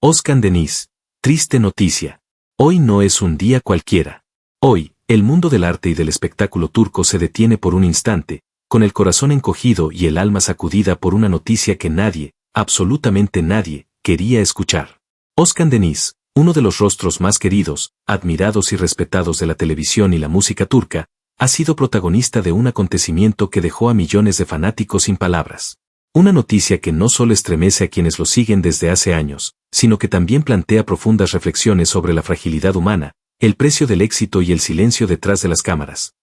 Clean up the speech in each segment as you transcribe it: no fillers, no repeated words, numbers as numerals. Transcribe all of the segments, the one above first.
Özcan Deniz, triste noticia. Hoy no es un día cualquiera. Hoy, el mundo del arte y del espectáculo turco se detiene por un instante, con el corazón encogido y el alma sacudida por una noticia que nadie, absolutamente nadie, quería escuchar. Özcan Deniz, uno de los rostros más queridos, admirados y respetados de la televisión y la música turca, ha sido protagonista de un acontecimiento que dejó a millones de fanáticos sin palabras. Una noticia que no solo estremece a quienes lo siguen desde hace años, sino que también plantea profundas reflexiones sobre la fragilidad humana, el precio del éxito y el silencio detrás de las cámaras.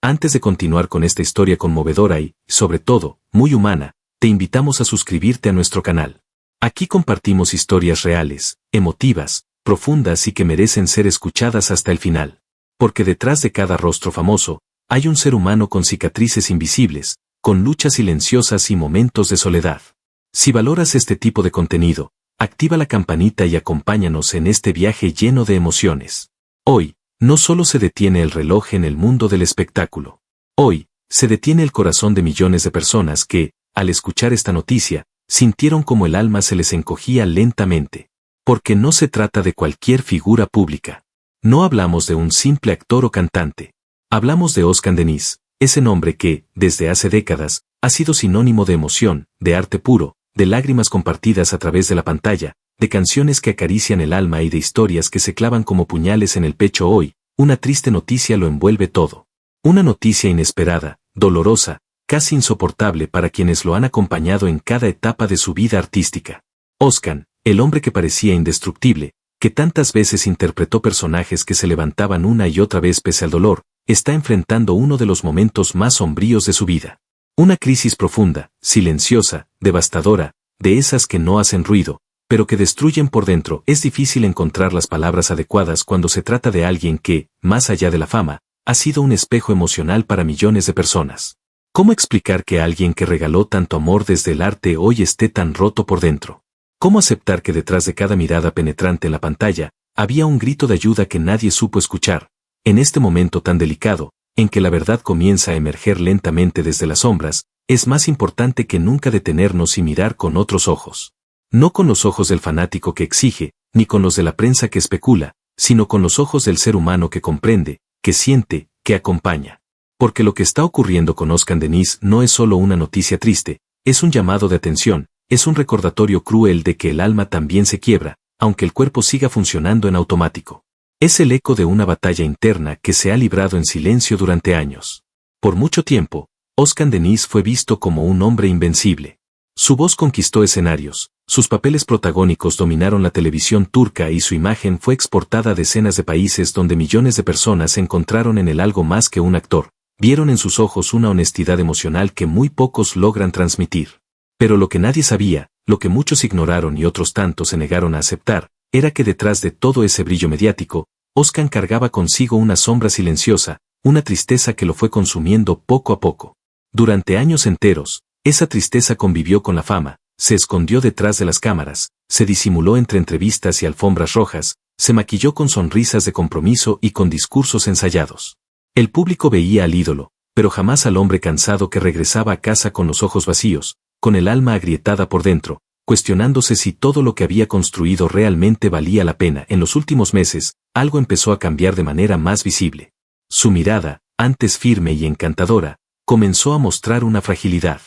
Antes de continuar con esta historia conmovedora y, sobre todo, muy humana, te invitamos a suscribirte a nuestro canal. Aquí compartimos historias reales, emotivas, profundas y que merecen ser escuchadas hasta el final. Porque detrás de cada rostro famoso, hay un ser humano con cicatrices invisibles, con luchas silenciosas y momentos de soledad. Si valoras este tipo de contenido, activa la campanita y acompáñanos en este viaje lleno de emociones. Hoy, no solo se detiene el reloj en el mundo del espectáculo. Hoy, se detiene el corazón de millones de personas que, al escuchar esta noticia, sintieron como el alma se les encogía lentamente. Porque no se trata de cualquier figura pública. No hablamos de un simple actor o cantante. Hablamos de Özcan Deniz, ese nombre que, desde hace décadas, ha sido sinónimo de emoción, de arte puro, de lágrimas compartidas a través de la pantalla, de canciones que acarician el alma y de historias que se clavan como puñales en el pecho. Hoy, una triste noticia lo envuelve todo. Una noticia inesperada, dolorosa, casi insoportable para quienes lo han acompañado en cada etapa de su vida artística. Özcan, el hombre que parecía indestructible, que tantas veces interpretó personajes que se levantaban una y otra vez pese al dolor, está enfrentando uno de los momentos más sombríos de su vida. Una crisis profunda, silenciosa, devastadora, de esas que no hacen ruido, pero que destruyen por dentro. Es difícil encontrar las palabras adecuadas cuando se trata de alguien que, más allá de la fama, ha sido un espejo emocional para millones de personas. ¿Cómo explicar que alguien que regaló tanto amor desde el arte hoy esté tan roto por dentro? ¿Cómo aceptar que detrás de cada mirada penetrante en la pantalla, había un grito de ayuda que nadie supo escuchar? En este momento tan delicado, en que la verdad comienza a emerger lentamente desde las sombras, es más importante que nunca detenernos y mirar con otros ojos. No con los ojos del fanático que exige, ni con los de la prensa que especula, sino con los ojos del ser humano que comprende, que siente, que acompaña. Porque lo que está ocurriendo con Özcan Deniz no es solo una noticia triste, es un llamado de atención, es un recordatorio cruel de que el alma también se quiebra, aunque el cuerpo siga funcionando en automático. Es el eco de una batalla interna que se ha librado en silencio durante años. Por mucho tiempo, Özcan Deniz fue visto como un hombre invencible. Su voz conquistó escenarios, sus papeles protagónicos dominaron la televisión turca y su imagen fue exportada a decenas de países donde millones de personas encontraron en él algo más que un actor, vieron en sus ojos una honestidad emocional que muy pocos logran transmitir. Pero lo que nadie sabía, lo que muchos ignoraron y otros tantos se negaron a aceptar, era que detrás de todo ese brillo mediático, Özcan cargaba consigo una sombra silenciosa, una tristeza que lo fue consumiendo poco a poco. Durante años enteros, esa tristeza convivió con la fama, se escondió detrás de las cámaras, se disimuló entre entrevistas y alfombras rojas, se maquilló con sonrisas de compromiso y con discursos ensayados. El público veía al ídolo, pero jamás al hombre cansado que regresaba a casa con los ojos vacíos, con el alma agrietada por dentro, cuestionándose si todo lo que había construido realmente valía la pena. En los últimos meses, algo empezó a cambiar de manera más visible. Su mirada, antes firme y encantadora, comenzó a mostrar una fragilidad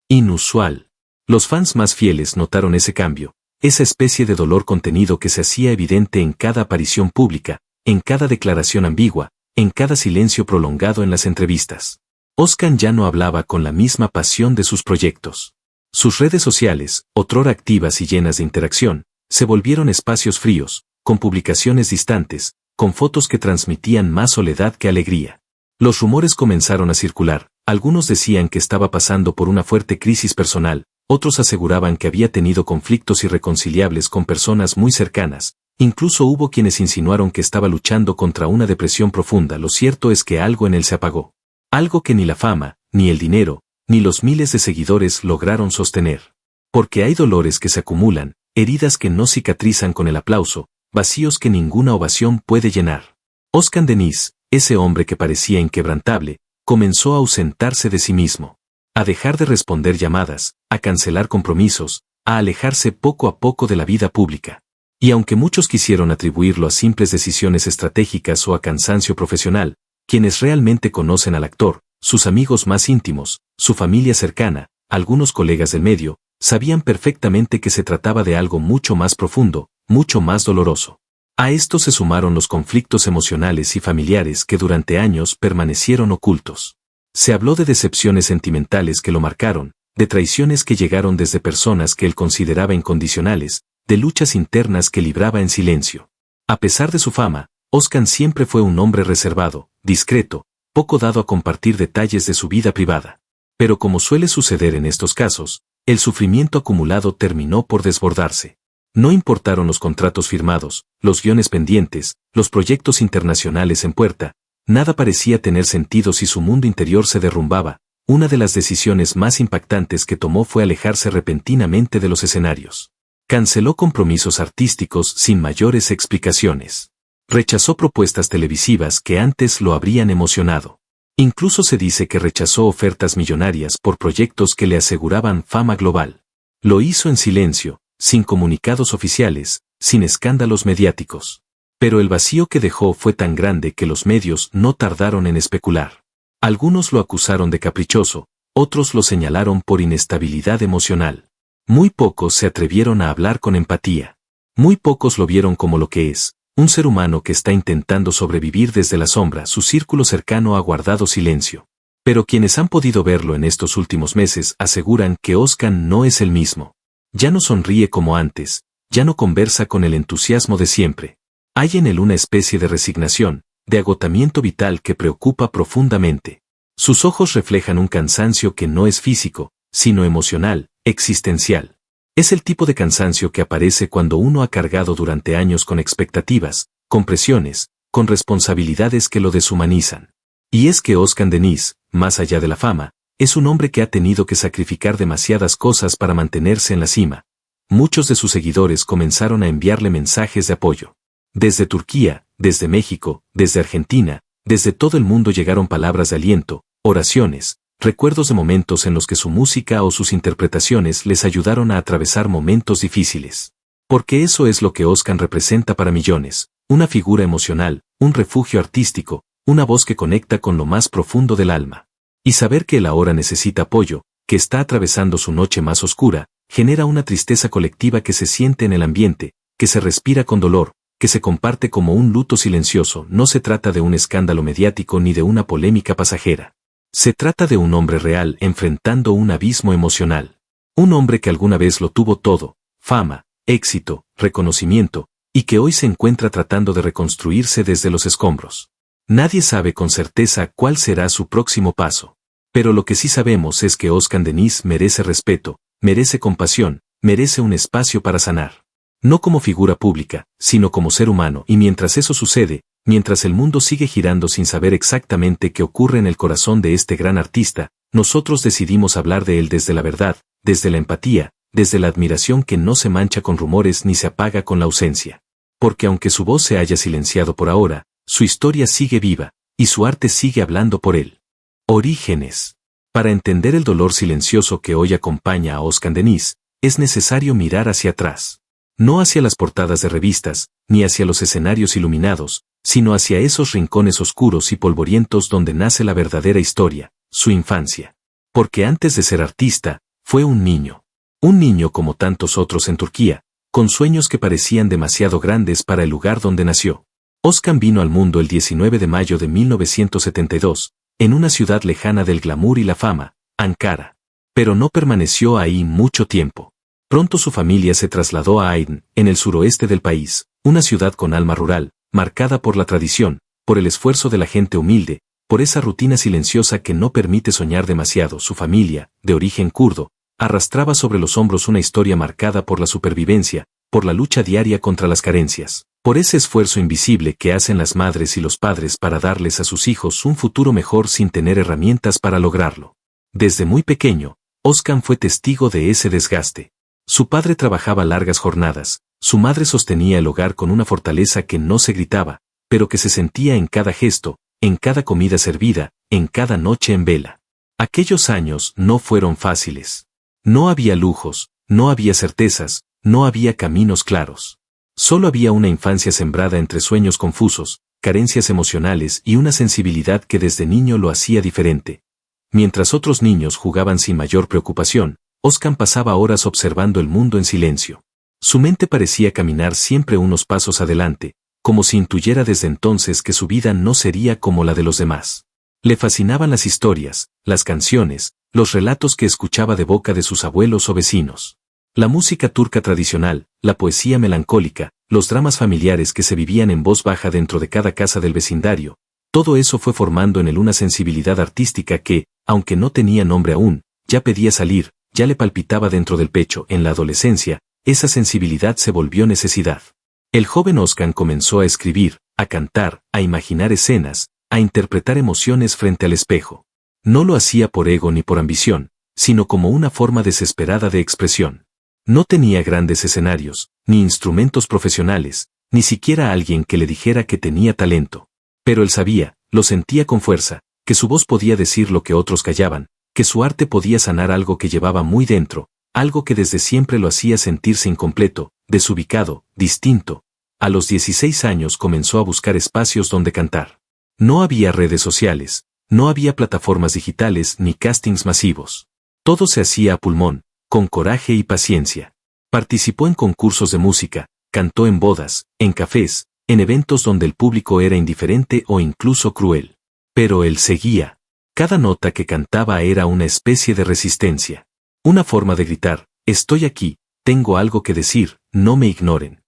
inusual. Los fans más fieles notaron ese cambio, esa especie de dolor contenido que se hacía evidente en cada aparición pública, en cada declaración ambigua, en cada silencio prolongado en las entrevistas. Özcan ya no hablaba con la misma pasión de sus proyectos. Sus redes sociales, otrora activas y llenas de interacción, se volvieron espacios fríos, con publicaciones distantes, con fotos que transmitían más soledad que alegría. Los rumores comenzaron a circular, algunos decían que estaba pasando por una fuerte crisis personal, otros aseguraban que había tenido conflictos irreconciliables con personas muy cercanas, incluso hubo quienes insinuaron que estaba luchando contra una depresión profunda. Lo cierto es que algo en él se apagó. Algo que ni la fama, ni el dinero, ni los miles de seguidores lograron sostener. Porque hay dolores que se acumulan, heridas que no cicatrizan con el aplauso, vacíos que ninguna ovación puede llenar. Özcan Deniz, ese hombre que parecía inquebrantable, comenzó a ausentarse de sí mismo, a dejar de responder llamadas, a cancelar compromisos, a alejarse poco a poco de la vida pública. Y aunque muchos quisieron atribuirlo a simples decisiones estratégicas o a cansancio profesional, quienes realmente conocen al actor, sus amigos más íntimos, su familia cercana, algunos colegas del medio, sabían perfectamente que se trataba de algo mucho más profundo, mucho más doloroso. A esto se sumaron los conflictos emocionales y familiares que durante años permanecieron ocultos. Se habló de decepciones sentimentales que lo marcaron, de traiciones que llegaron desde personas que él consideraba incondicionales, de luchas internas que libraba en silencio. A pesar de su fama, Oscar siempre fue un hombre reservado, discreto, poco dado a compartir detalles de su vida privada. Pero como suele suceder en estos casos, el sufrimiento acumulado terminó por desbordarse. No importaron los contratos firmados, los guiones pendientes, los proyectos internacionales en puerta, nada parecía tener sentido si su mundo interior se derrumbaba. Una de las decisiones más impactantes que tomó fue alejarse repentinamente de los escenarios. Canceló compromisos artísticos sin mayores explicaciones. Rechazó propuestas televisivas que antes lo habrían emocionado. Incluso se dice que rechazó ofertas millonarias por proyectos que le aseguraban fama global. Lo hizo en silencio, sin comunicados oficiales, sin escándalos mediáticos. Pero el vacío que dejó fue tan grande que los medios no tardaron en especular. Algunos lo acusaron de caprichoso, otros lo señalaron por inestabilidad emocional. Muy pocos se atrevieron a hablar con empatía. Muy pocos lo vieron como lo que es, un ser humano que está intentando sobrevivir desde la sombra. Su círculo cercano ha guardado silencio. Pero quienes han podido verlo en estos últimos meses aseguran que Oscar no es el mismo. Ya no sonríe como antes, ya no conversa con el entusiasmo de siempre. Hay en él una especie de resignación, de agotamiento vital que preocupa profundamente. Sus ojos reflejan un cansancio que no es físico, sino emocional, existencial. Es el tipo de cansancio que aparece cuando uno ha cargado durante años con expectativas, con presiones, con responsabilidades que lo deshumanizan. Y es que Oscar Denis, más allá de la fama, es un hombre que ha tenido que sacrificar demasiadas cosas para mantenerse en la cima. Muchos de sus seguidores comenzaron a enviarle mensajes de apoyo. Desde Turquía, desde México, desde Argentina, desde todo el mundo llegaron palabras de aliento, oraciones, recuerdos de momentos en los que su música o sus interpretaciones les ayudaron a atravesar momentos difíciles. Porque eso es lo que Oscar representa para millones, una figura emocional, un refugio artístico, una voz que conecta con lo más profundo del alma. Y saber que él ahora necesita apoyo, que está atravesando su noche más oscura, genera una tristeza colectiva que se siente en el ambiente, que se respira con dolor, que se comparte como un luto silencioso. No se trata de un escándalo mediático ni de una polémica pasajera. Se trata de un hombre real enfrentando un abismo emocional. Un hombre que alguna vez lo tuvo todo, fama, éxito, reconocimiento, y que hoy se encuentra tratando de reconstruirse desde los escombros. Nadie sabe con certeza cuál será su próximo paso. Pero lo que sí sabemos es que Oscar Denis merece respeto, merece compasión, merece un espacio para sanar. No como figura pública, sino como ser humano. Y mientras eso sucede, mientras el mundo sigue girando sin saber exactamente qué ocurre en el corazón de este gran artista, nosotros decidimos hablar de él desde la verdad, desde la empatía, desde la admiración que no se mancha con rumores ni se apaga con la ausencia. Porque aunque su voz se haya silenciado por ahora, su historia sigue viva, y su arte sigue hablando por él. Orígenes. Para entender el dolor silencioso que hoy acompaña a Oscar Denis, es necesario mirar hacia atrás. No hacia las portadas de revistas, ni hacia los escenarios iluminados, sino hacia esos rincones oscuros y polvorientos donde nace la verdadera historia, su infancia. Porque antes de ser artista, fue un niño. Un niño como tantos otros en Turquía, con sueños que parecían demasiado grandes para el lugar donde nació. Oscar vino al mundo el 19 de mayo de 1972, en una ciudad lejana del glamour y la fama, Ankara. Pero no permaneció ahí mucho tiempo. Pronto su familia se trasladó a Aydın, en el suroeste del país, una ciudad con alma rural, marcada por la tradición, por el esfuerzo de la gente humilde, por esa rutina silenciosa que no permite soñar demasiado. Su familia, de origen kurdo, arrastraba sobre los hombros una historia marcada por la supervivencia, por la lucha diaria contra las carencias, por ese esfuerzo invisible que hacen las madres y los padres para darles a sus hijos un futuro mejor sin tener herramientas para lograrlo. Desde muy pequeño, Oscar fue testigo de ese desgaste. Su padre trabajaba largas jornadas, su madre sostenía el hogar con una fortaleza que no se gritaba, pero que se sentía en cada gesto, en cada comida servida, en cada noche en vela. Aquellos años no fueron fáciles. No había lujos, no había certezas, no había caminos claros. Solo había una infancia sembrada entre sueños confusos, carencias emocionales y una sensibilidad que desde niño lo hacía diferente. Mientras otros niños jugaban sin mayor preocupación, Oscar pasaba horas observando el mundo en silencio. Su mente parecía caminar siempre unos pasos adelante, como si intuyera desde entonces que su vida no sería como la de los demás. Le fascinaban las historias, las canciones, los relatos que escuchaba de boca de sus abuelos o vecinos. La música turca tradicional, la poesía melancólica, los dramas familiares que se vivían en voz baja dentro de cada casa del vecindario, todo eso fue formando en él una sensibilidad artística que, aunque no tenía nombre aún, ya pedía salir, ya le palpitaba dentro del pecho. En la adolescencia, esa sensibilidad se volvió necesidad. El joven Oscar comenzó a escribir, a cantar, a imaginar escenas, a interpretar emociones frente al espejo. No lo hacía por ego ni por ambición, sino como una forma desesperada de expresión. No tenía grandes escenarios, ni instrumentos profesionales, ni siquiera alguien que le dijera que tenía talento. Pero él sabía, lo sentía con fuerza, que su voz podía decir lo que otros callaban, que su arte podía sanar algo que llevaba muy dentro, algo que desde siempre lo hacía sentirse incompleto, desubicado, distinto. A los 16 años comenzó a buscar espacios donde cantar. No había redes sociales, no había plataformas digitales ni castings masivos. Todo se hacía a pulmón, con coraje y paciencia. Participó en concursos de música, cantó en bodas, en cafés, en eventos donde el público era indiferente o incluso cruel. Pero él seguía. Cada nota que cantaba era una especie de resistencia. Una forma de gritar, estoy aquí, tengo algo que decir, no me ignoren.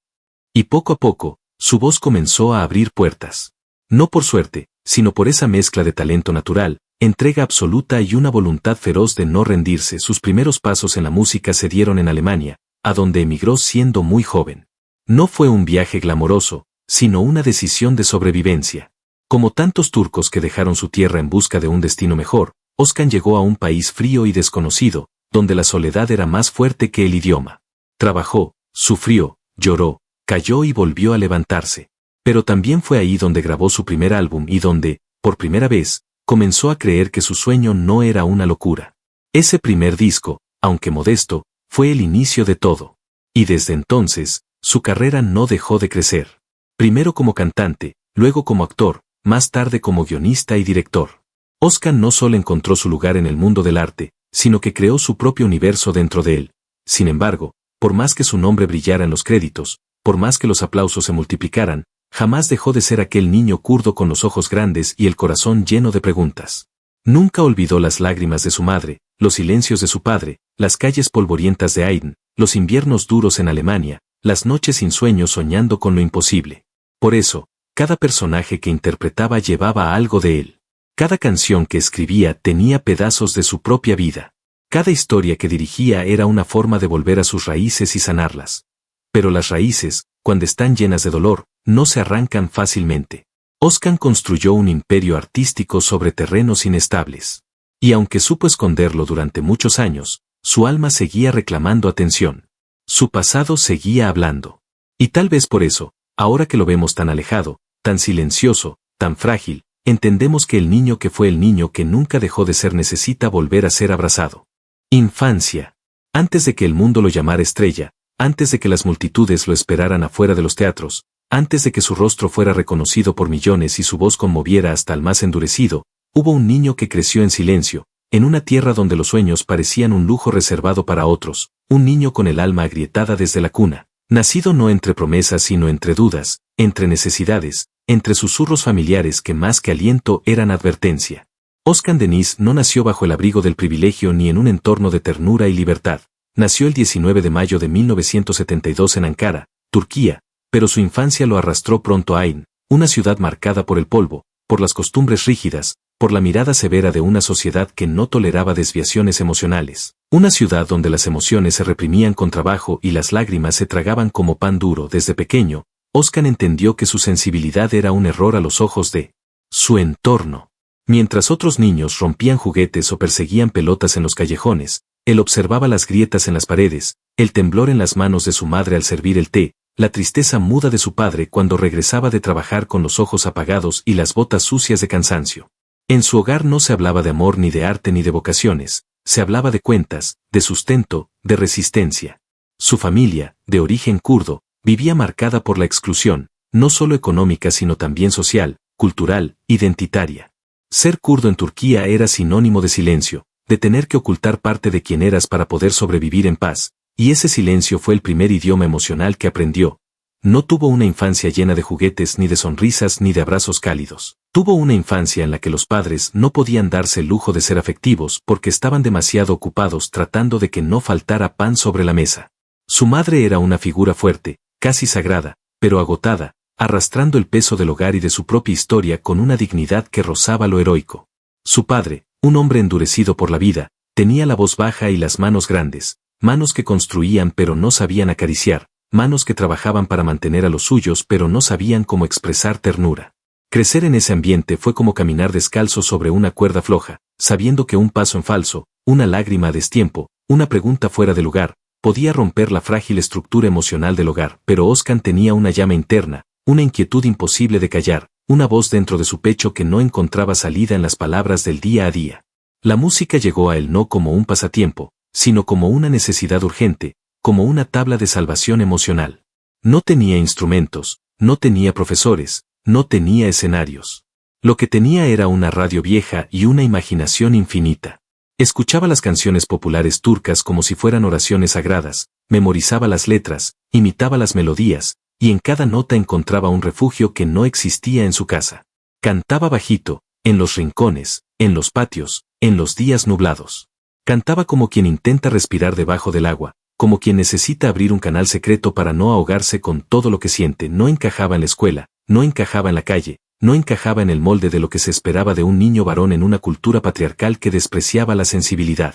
Y poco a poco, su voz comenzó a abrir puertas. No por suerte, sino por esa mezcla de talento natural, entrega absoluta y una voluntad feroz de no rendirse. Sus primeros pasos en la música se dieron en Alemania, a donde emigró siendo muy joven. No fue un viaje glamoroso, sino una decisión de sobrevivencia. Como tantos turcos que dejaron su tierra en busca de un destino mejor, Oscar llegó a un país frío y desconocido, donde la soledad era más fuerte que el idioma. Trabajó, sufrió, lloró, cayó y volvió a levantarse. Pero también fue ahí donde grabó su primer álbum y donde, por primera vez, comenzó a creer que su sueño no era una locura. Ese primer disco, aunque modesto, fue el inicio de todo. Y desde entonces, su carrera no dejó de crecer. Primero como cantante, luego como actor, más tarde como guionista y director. Oscar no solo encontró su lugar en el mundo del arte, sino que creó su propio universo dentro de él. Sin embargo, por más que su nombre brillara en los créditos, por más que los aplausos se multiplicaran, jamás dejó de ser aquel niño kurdo con los ojos grandes y el corazón lleno de preguntas. Nunca olvidó las lágrimas de su madre, los silencios de su padre, las calles polvorientas de Aydin, los inviernos duros en Alemania, las noches sin sueño soñando con lo imposible. Por eso, cada personaje que interpretaba llevaba algo de él. Cada canción que escribía tenía pedazos de su propia vida. Cada historia que dirigía era una forma de volver a sus raíces y sanarlas. Pero las raíces, cuando están llenas de dolor, no se arrancan fácilmente. Oscar construyó un imperio artístico sobre terrenos inestables. Y aunque supo esconderlo durante muchos años, su alma seguía reclamando atención. Su pasado seguía hablando. Y tal vez por eso, ahora que lo vemos tan alejado, tan silencioso, tan frágil, entendemos que el niño que fue el niño que nunca dejó de ser necesita volver a ser abrazado. Infancia. Antes de que el mundo lo llamara estrella, antes de que las multitudes lo esperaran afuera de los teatros, antes de que su rostro fuera reconocido por millones y su voz conmoviera hasta el más endurecido, hubo un niño que creció en silencio, en una tierra donde los sueños parecían un lujo reservado para otros, un niño con el alma agrietada desde la cuna, nacido no entre promesas sino entre dudas, entre necesidades, entre susurros familiares que más que aliento eran advertencia. Oscar Deniz no nació bajo el abrigo del privilegio ni en un entorno de ternura y libertad. Nació el 19 de mayo de 1972 en Ankara, Turquía, pero su infancia lo arrastró pronto a Aydin, una ciudad marcada por el polvo, por las costumbres rígidas, por la mirada severa de una sociedad que no toleraba desviaciones emocionales. Una ciudad donde las emociones se reprimían con trabajo y las lágrimas se tragaban como pan duro. Desde pequeño, Oscar entendió que su sensibilidad era un error a los ojos de su entorno. Mientras otros niños rompían juguetes o perseguían pelotas en los callejones, él observaba las grietas en las paredes, el temblor en las manos de su madre al servir el té, la tristeza muda de su padre cuando regresaba de trabajar con los ojos apagados y las botas sucias de cansancio. En su hogar no se hablaba de amor ni de arte ni de vocaciones, se hablaba de cuentas, de sustento, de resistencia. Su familia, de origen kurdo, vivía marcada por la exclusión, no solo económica sino también social, cultural, identitaria. Ser kurdo en Turquía era sinónimo de silencio, de tener que ocultar parte de quién eras para poder sobrevivir en paz, y ese silencio fue el primer idioma emocional que aprendió. No tuvo una infancia llena de juguetes ni de sonrisas ni de abrazos cálidos. Tuvo una infancia en la que los padres no podían darse el lujo de ser afectivos porque estaban demasiado ocupados tratando de que no faltara pan sobre la mesa. Su madre era una figura fuerte, casi sagrada, pero agotada, arrastrando el peso del hogar y de su propia historia con una dignidad que rozaba lo heroico. Su padre, un hombre endurecido por la vida, tenía la voz baja y las manos grandes, manos que construían pero no sabían acariciar, manos que trabajaban para mantener a los suyos pero no sabían cómo expresar ternura. Crecer en ese ambiente fue como caminar descalzo sobre una cuerda floja, sabiendo que un paso en falso, una lágrima a destiempo, una pregunta fuera de lugar, podía romper la frágil estructura emocional del hogar, pero Özkan tenía una llama interna, una inquietud imposible de callar, una voz dentro de su pecho que no encontraba salida en las palabras del día a día. La música llegó a él no como un pasatiempo, sino como una necesidad urgente, como una tabla de salvación emocional. No tenía instrumentos, no tenía profesores, no tenía escenarios. Lo que tenía era una radio vieja y una imaginación infinita. Escuchaba las canciones populares turcas como si fueran oraciones sagradas, memorizaba las letras, imitaba las melodías, y en cada nota encontraba un refugio que no existía en su casa. Cantaba bajito, en los rincones, en los patios, en los días nublados. Cantaba como quien intenta respirar debajo del agua, como quien necesita abrir un canal secreto para no ahogarse con todo lo que siente. No encajaba en la escuela, no encajaba en la calle, no encajaba en el molde de lo que se esperaba de un niño varón en una cultura patriarcal que despreciaba la sensibilidad.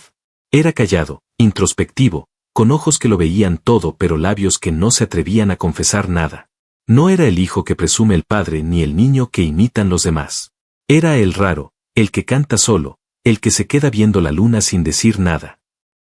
Era callado, introspectivo, con ojos que lo veían todo pero labios que no se atrevían a confesar nada. No era el hijo que presume el padre ni el niño que imitan los demás. Era el raro, el que canta solo, el que se queda viendo la luna sin decir nada.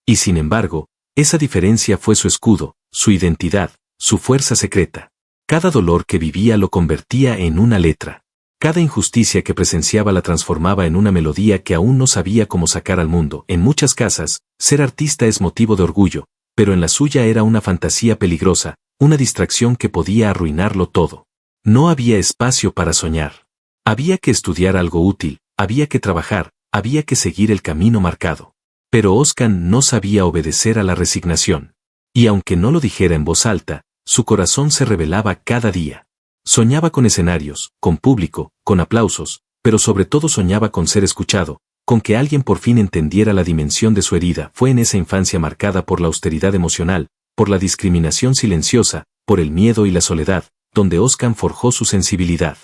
Y sin embargo, esa diferencia fue su escudo, su identidad, su fuerza secreta. Cada dolor que vivía lo convertía en una letra. Cada injusticia que presenciaba la transformaba en una melodía que aún no sabía cómo sacar al mundo. En muchas casas, ser artista es motivo de orgullo, pero en la suya era una fantasía peligrosa, una distracción que podía arruinarlo todo. No había espacio para soñar. Había que estudiar algo útil, había que trabajar, había que seguir el camino marcado. Pero Özkan no sabía obedecer a la resignación. Y aunque no lo dijera en voz alta, su corazón se revelaba cada día. Soñaba con escenarios, con público, con aplausos, pero sobre todo soñaba con ser escuchado, con que alguien por fin entendiera la dimensión de su herida. Fue en esa infancia marcada por la austeridad emocional, por la discriminación silenciosa, por el miedo y la soledad, donde Özkan forjó su sensibilidad.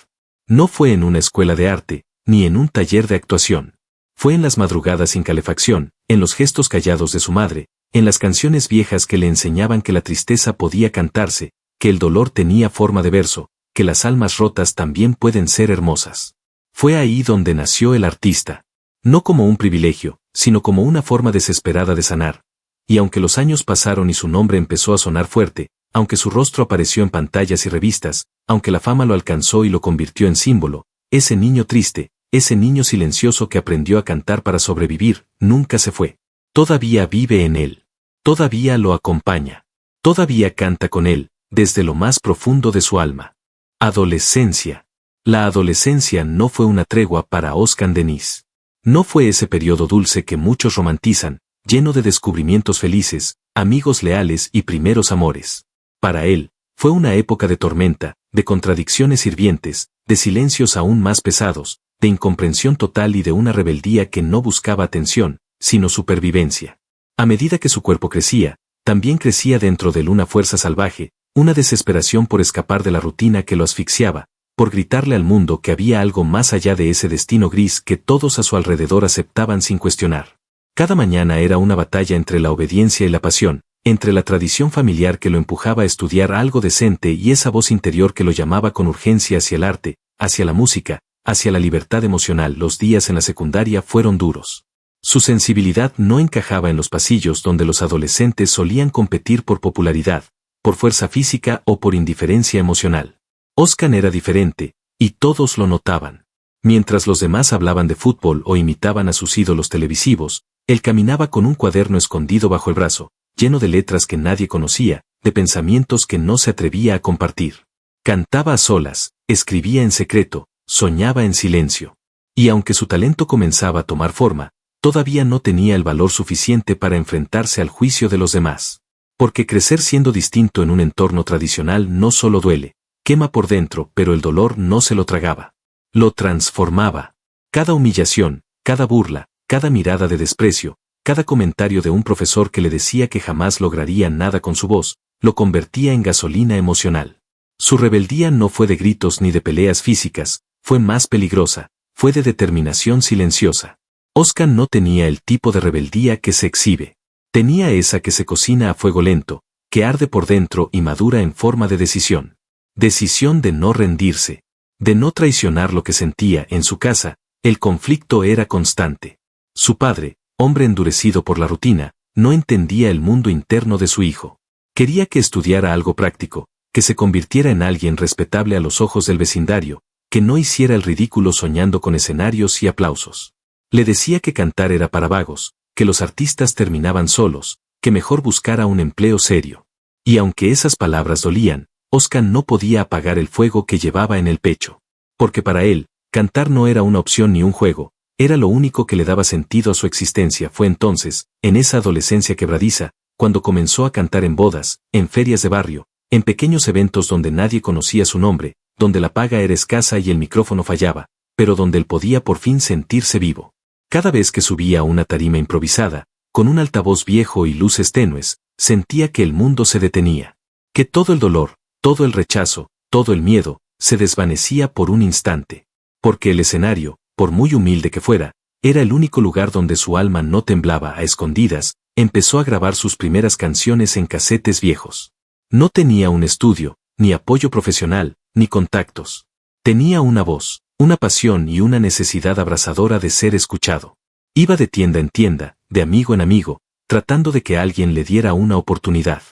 No fue en una escuela de arte, ni en un taller de actuación. Fue en las madrugadas sin calefacción, en los gestos callados de su madre, en las canciones viejas que le enseñaban que la tristeza podía cantarse, que el dolor tenía forma de verso, que las almas rotas también pueden ser hermosas. Fue ahí donde nació el artista. No como un privilegio, sino como una forma desesperada de sanar. Y aunque los años pasaron y su nombre empezó a sonar fuerte, aunque su rostro apareció en pantallas y revistas, aunque la fama lo alcanzó y lo convirtió en símbolo, ese niño triste, ese niño silencioso que aprendió a cantar para sobrevivir, nunca se fue. Todavía vive en él. Todavía lo acompaña. Todavía canta con él, desde lo más profundo de su alma. Adolescencia. La adolescencia no fue una tregua para Özkan Deniz. No fue ese periodo dulce que muchos romantizan, lleno de descubrimientos felices, amigos leales y primeros amores. Para él, fue una época de tormenta, de contradicciones hirvientes, de silencios aún más pesados, de incomprensión total y de una rebeldía que no buscaba atención, sino supervivencia. A medida que su cuerpo crecía, también crecía dentro de él una fuerza salvaje, una desesperación por escapar de la rutina que lo asfixiaba, por gritarle al mundo que había algo más allá de ese destino gris que todos a su alrededor aceptaban sin cuestionar. Cada mañana era una batalla entre la obediencia y la pasión, entre la tradición familiar que lo empujaba a estudiar algo decente y esa voz interior que lo llamaba con urgencia hacia el arte, hacia la música, hacia la libertad emocional. Los días en la secundaria fueron duros. Su sensibilidad no encajaba en los pasillos donde los adolescentes solían competir por popularidad, por fuerza física o por indiferencia emocional. Özkan era diferente, y todos lo notaban. Mientras los demás hablaban de fútbol o imitaban a sus ídolos televisivos, él caminaba con un cuaderno escondido bajo el brazo, lleno de letras que nadie conocía, de pensamientos que no se atrevía a compartir. Cantaba a solas, escribía en secreto, soñaba en silencio. Y aunque su talento comenzaba a tomar forma, todavía no tenía el valor suficiente para enfrentarse al juicio de los demás. Porque crecer siendo distinto en un entorno tradicional no solo duele, quema por dentro, pero el dolor no se lo tragaba. Lo transformaba. Cada humillación, cada burla, cada mirada de desprecio, cada comentario de un profesor que le decía que jamás lograría nada con su voz, lo convertía en gasolina emocional. Su rebeldía no fue de gritos ni de peleas físicas, fue más peligrosa, fue de determinación silenciosa. Oscar no tenía el tipo de rebeldía que se exhibe. Tenía esa que se cocina a fuego lento, que arde por dentro y madura en forma de decisión. Decisión de no rendirse, de no traicionar lo que sentía. En su casa, el conflicto era constante. Su padre, hombre endurecido por la rutina, no entendía el mundo interno de su hijo. Quería que estudiara algo práctico, que se convirtiera en alguien respetable a los ojos del vecindario, que no hiciera el ridículo soñando con escenarios y aplausos. Le decía que cantar era para vagos, que los artistas terminaban solos, que mejor buscara un empleo serio. Y aunque esas palabras dolían, Oscar no podía apagar el fuego que llevaba en el pecho. Porque para él, cantar no era una opción ni un juego, era lo único que le daba sentido a su existencia. Fue entonces, en esa adolescencia quebradiza, cuando comenzó a cantar en bodas, en ferias de barrio, en pequeños eventos donde nadie conocía su nombre, donde la paga era escasa y el micrófono fallaba, pero donde él podía por fin sentirse vivo. Cada vez que subía a una tarima improvisada, con un altavoz viejo y luces tenues, sentía que el mundo se detenía. Que todo el dolor, todo el rechazo, todo el miedo, se desvanecía por un instante. Porque el escenario, por muy humilde que fuera, era el único lugar donde su alma no temblaba. A escondidas, empezó a grabar sus primeras canciones en casetes viejos. No tenía un estudio, ni apoyo profesional, ni contactos. Tenía una voz, una pasión y una necesidad abrasadora de ser escuchado. Iba de tienda en tienda, de amigo en amigo, tratando de que alguien le diera una oportunidad.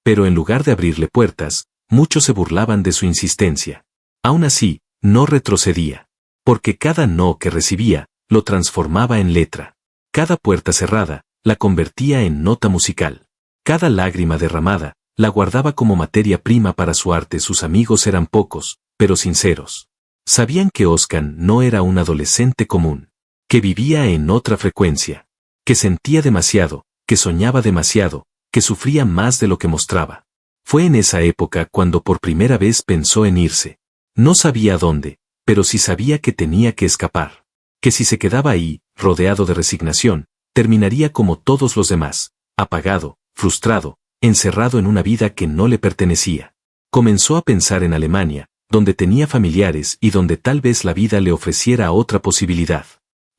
Pero en lugar de abrirle puertas, muchos se burlaban de su insistencia. Aún así, no retrocedía. Porque cada no que recibía, lo transformaba en letra. Cada puerta cerrada, la convertía en nota musical. Cada lágrima derramada, la guardaba como materia prima para su arte. Sus amigos eran pocos, pero sinceros. Sabían que Oscar no era un adolescente común. Que vivía en otra frecuencia. Que sentía demasiado, que soñaba demasiado, que sufría más de lo que mostraba. Fue en esa época cuando por primera vez pensó en irse. No sabía a dónde, pero sí sabía que tenía que escapar. Que si se quedaba ahí, rodeado de resignación, terminaría como todos los demás, apagado, frustrado, encerrado en una vida que no le pertenecía. Comenzó a pensar en Alemania, donde tenía familiares y donde tal vez la vida le ofreciera otra posibilidad.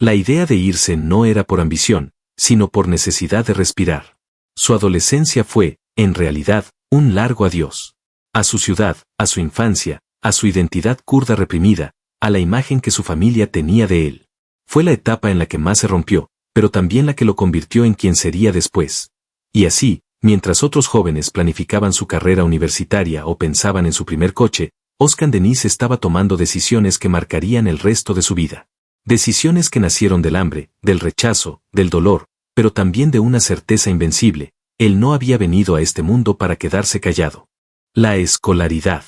La idea de irse no era por ambición, sino por necesidad de respirar. Su adolescencia fue, en realidad, un largo adiós. A su ciudad, a su infancia, a su identidad kurda reprimida, a la imagen que su familia tenía de él. Fue la etapa en la que más se rompió, pero también la que lo convirtió en quien sería después. Y así, mientras otros jóvenes planificaban su carrera universitaria o pensaban en su primer coche, Oscar Denis estaba tomando decisiones que marcarían el resto de su vida. Decisiones que nacieron del hambre, del rechazo, del dolor, pero también de una certeza invencible: él no había venido a este mundo para quedarse callado. La escolaridad.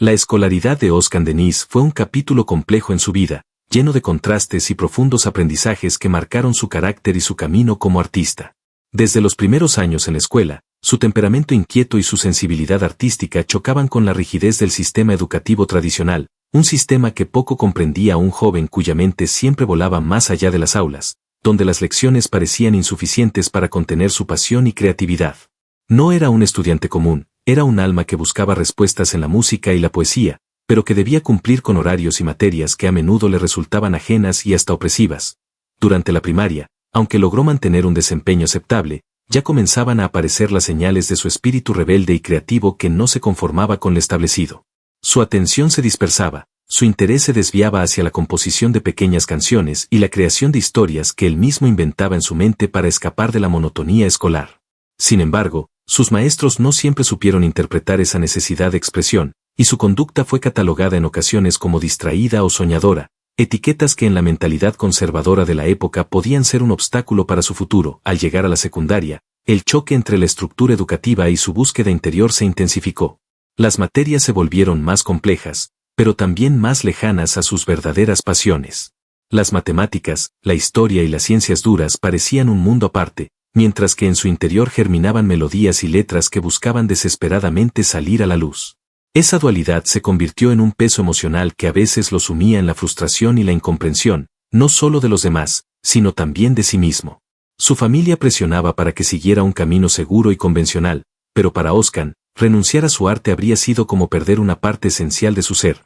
La escolaridad de Oscar Denis fue un capítulo complejo en su vida, lleno de contrastes y profundos aprendizajes que marcaron su carácter y su camino como artista. Desde los primeros años en la escuela, su temperamento inquieto y su sensibilidad artística chocaban con la rigidez del sistema educativo tradicional, un sistema que poco comprendía a un joven cuya mente siempre volaba más allá de las aulas, donde las lecciones parecían insuficientes para contener su pasión y creatividad. No era un estudiante común, era un alma que buscaba respuestas en la música y la poesía, pero que debía cumplir con horarios y materias que a menudo le resultaban ajenas y hasta opresivas. Durante la primaria, aunque logró mantener un desempeño aceptable, ya comenzaban a aparecer las señales de su espíritu rebelde y creativo que no se conformaba con lo establecido. Su atención se dispersaba, su interés se desviaba hacia la composición de pequeñas canciones y la creación de historias que él mismo inventaba en su mente para escapar de la monotonía escolar. Sin embargo, sus maestros no siempre supieron interpretar esa necesidad de expresión, y su conducta fue catalogada en ocasiones como distraída o soñadora, etiquetas que en la mentalidad conservadora de la época podían ser un obstáculo para su futuro. Al llegar a la secundaria, el choque entre la estructura educativa y su búsqueda interior se intensificó. Las materias se volvieron más complejas, pero también más lejanas a sus verdaderas pasiones. Las matemáticas, la historia y las ciencias duras parecían un mundo aparte, mientras que en su interior germinaban melodías y letras que buscaban desesperadamente salir a la luz. Esa dualidad se convirtió en un peso emocional que a veces lo sumía en la frustración y la incomprensión, no solo de los demás, sino también de sí mismo. Su familia presionaba para que siguiera un camino seguro y convencional, pero para Özkan, renunciar a su arte habría sido como perder una parte esencial de su ser.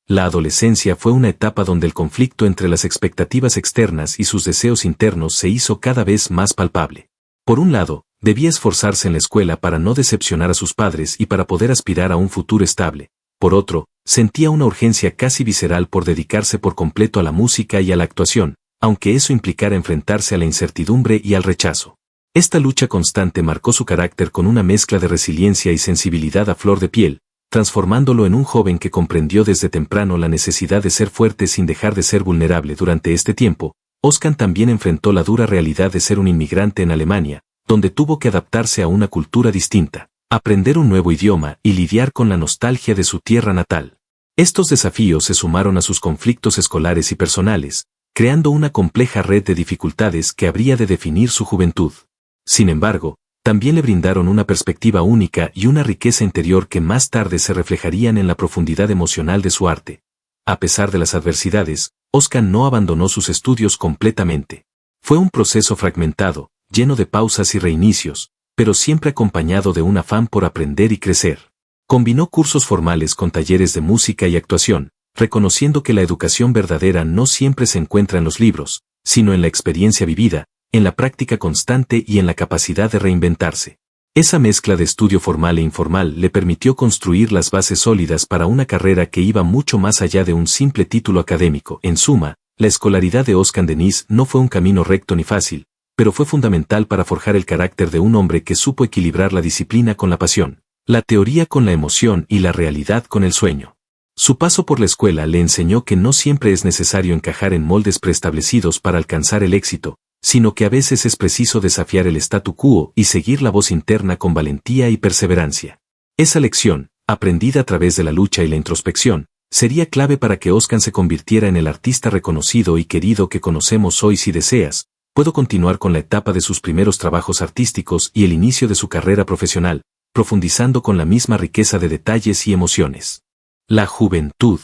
La adolescencia fue una etapa donde el conflicto entre las expectativas externas y sus deseos internos se hizo cada vez más palpable. Por un lado, debía esforzarse en la escuela para no decepcionar a sus padres y para poder aspirar a un futuro estable. Por otro, sentía una urgencia casi visceral por dedicarse por completo a la música y a la actuación, aunque eso implicara enfrentarse a la incertidumbre y al rechazo. Esta lucha constante marcó su carácter con una mezcla de resiliencia y sensibilidad a flor de piel, transformándolo en un joven que comprendió desde temprano la necesidad de ser fuerte sin dejar de ser vulnerable. Durante este tiempo, Özkan también enfrentó la dura realidad de ser un inmigrante en Alemania, donde tuvo que adaptarse a una cultura distinta, aprender un nuevo idioma y lidiar con la nostalgia de su tierra natal. Estos desafíos se sumaron a sus conflictos escolares y personales, creando una compleja red de dificultades que habría de definir su juventud. Sin embargo, también le brindaron una perspectiva única y una riqueza interior que más tarde se reflejarían en la profundidad emocional de su arte. A pesar de las adversidades, Özkan no abandonó sus estudios completamente. Fue un proceso fragmentado, lleno de pausas y reinicios, pero siempre acompañado de un afán por aprender y crecer. Combinó cursos formales con talleres de música y actuación, reconociendo que la educación verdadera no siempre se encuentra en los libros, sino en la experiencia vivida, en la práctica constante y en la capacidad de reinventarse. Esa mezcla de estudio formal e informal le permitió construir las bases sólidas para una carrera que iba mucho más allá de un simple título académico. En suma, la escolaridad de Özkan Deniz no fue un camino recto ni fácil, pero fue fundamental para forjar el carácter de un hombre que supo equilibrar la disciplina con la pasión, la teoría con la emoción y la realidad con el sueño. Su paso por la escuela le enseñó que no siempre es necesario encajar en moldes preestablecidos para alcanzar el éxito, sino que a veces es preciso desafiar el statu quo y seguir la voz interna con valentía y perseverancia. Esa lección, aprendida a través de la lucha y la introspección, sería clave para que Özkan se convirtiera en el artista reconocido y querido que conocemos hoy. Si deseas, puedo continuar con la etapa de sus primeros trabajos artísticos y el inicio de su carrera profesional, profundizando con la misma riqueza de detalles y emociones. La juventud.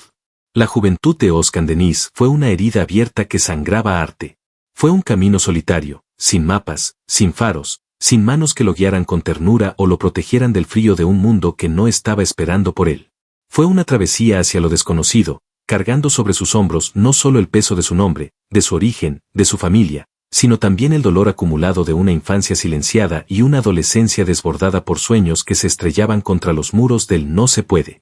La juventud de Özkan Deniz fue una herida abierta que sangraba arte. Fue un camino solitario, sin mapas, sin faros, sin manos que lo guiaran con ternura o lo protegieran del frío de un mundo que no estaba esperando por él. Fue una travesía hacia lo desconocido, cargando sobre sus hombros no solo el peso de su nombre, de su origen, de su familia, sino también el dolor acumulado de una infancia silenciada y una adolescencia desbordada por sueños que se estrellaban contra los muros del no se puede.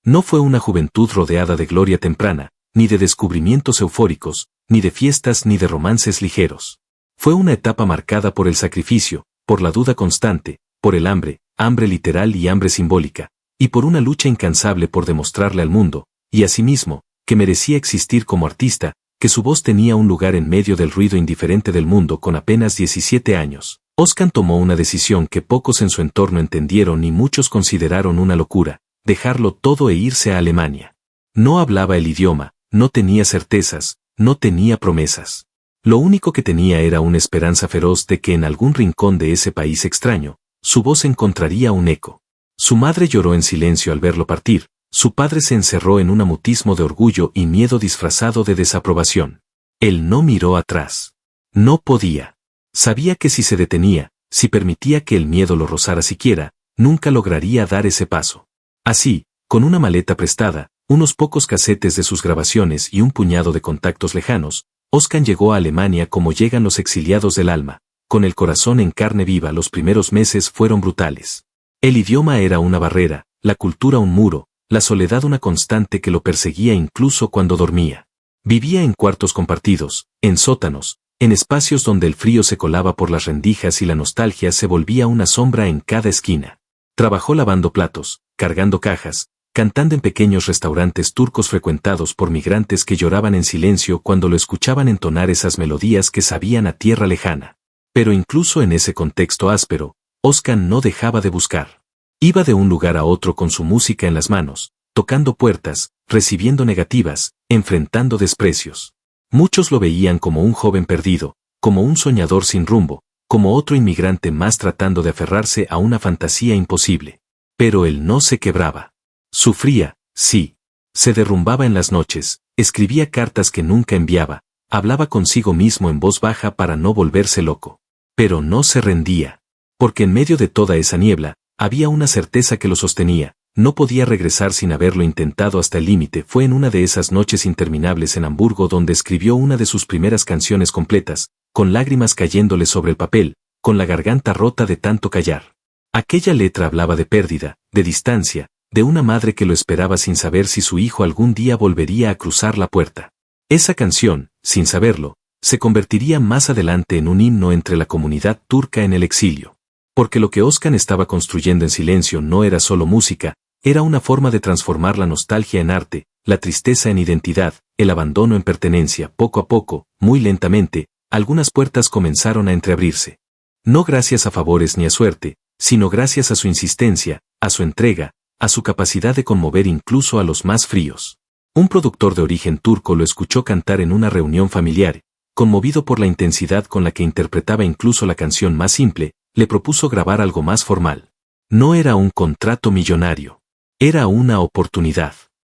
No fue una juventud rodeada de gloria temprana, ni de descubrimientos eufóricos, ni de fiestas ni de romances ligeros. Fue una etapa marcada por el sacrificio, por la duda constante, por el hambre, hambre literal y hambre simbólica, y por una lucha incansable por demostrarle al mundo, y a sí mismo, que merecía existir como artista, que su voz tenía un lugar en medio del ruido indiferente del mundo. Con apenas 17 años, Özkan tomó una decisión que pocos en su entorno entendieron y muchos consideraron una locura: dejarlo todo e irse a Alemania. No hablaba el idioma, no tenía certezas, no tenía promesas. Lo único que tenía era una esperanza feroz de que en algún rincón de ese país extraño, su voz encontraría un eco. Su madre lloró en silencio al verlo partir, su padre se encerró en un mutismo de orgullo y miedo disfrazado de desaprobación. Él no miró atrás. No podía. Sabía que si se detenía, si permitía que el miedo lo rozara siquiera, nunca lograría dar ese paso. Así, con una maleta prestada, unos pocos casetes de sus grabaciones y un puñado de contactos lejanos, Özkan llegó a Alemania como llegan los exiliados del alma, con el corazón en carne viva. Los primeros meses fueron brutales. El idioma era una barrera, la cultura un muro, la soledad una constante que lo perseguía incluso cuando dormía. Vivía en cuartos compartidos, en sótanos, en espacios donde el frío se colaba por las rendijas y la nostalgia se volvía una sombra en cada esquina. Trabajó lavando platos, cargando cajas, cantando en pequeños restaurantes turcos frecuentados por migrantes que lloraban en silencio cuando lo escuchaban entonar esas melodías que sabían a tierra lejana. Pero incluso en ese contexto áspero, Óscar no dejaba de buscar. Iba de un lugar a otro con su música en las manos, tocando puertas, recibiendo negativas, enfrentando desprecios. Muchos lo veían como un joven perdido, como un soñador sin rumbo, como otro inmigrante más tratando de aferrarse a una fantasía imposible. Pero él no se quebraba. Sufría, sí. Se derrumbaba en las noches, escribía cartas que nunca enviaba, hablaba consigo mismo en voz baja para no volverse loco. Pero no se rendía. Porque en medio de toda esa niebla, había una certeza que lo sostenía. No podía regresar sin haberlo intentado hasta el límite. Fue en una de esas noches interminables en Hamburgo donde escribió una de sus primeras canciones completas, con lágrimas cayéndole sobre el papel, con la garganta rota de tanto callar. Aquella letra hablaba de pérdida, de distancia, de una madre que lo esperaba sin saber si su hijo algún día volvería a cruzar la puerta. Esa canción, sin saberlo, se convertiría más adelante en un himno entre la comunidad turca en el exilio. Porque lo que Özkan estaba construyendo en silencio no era solo música, era una forma de transformar la nostalgia en arte, la tristeza en identidad, el abandono en pertenencia. Poco a poco, muy lentamente, algunas puertas comenzaron a entreabrirse. No gracias a favores ni a suerte, sino gracias a su insistencia, a su entrega, a su capacidad de conmover incluso a los más fríos. Un productor de origen turco lo escuchó cantar en una reunión familiar, conmovido por la intensidad con la que interpretaba incluso la canción más simple, le propuso grabar algo más formal. No era un contrato millonario. Era una oportunidad.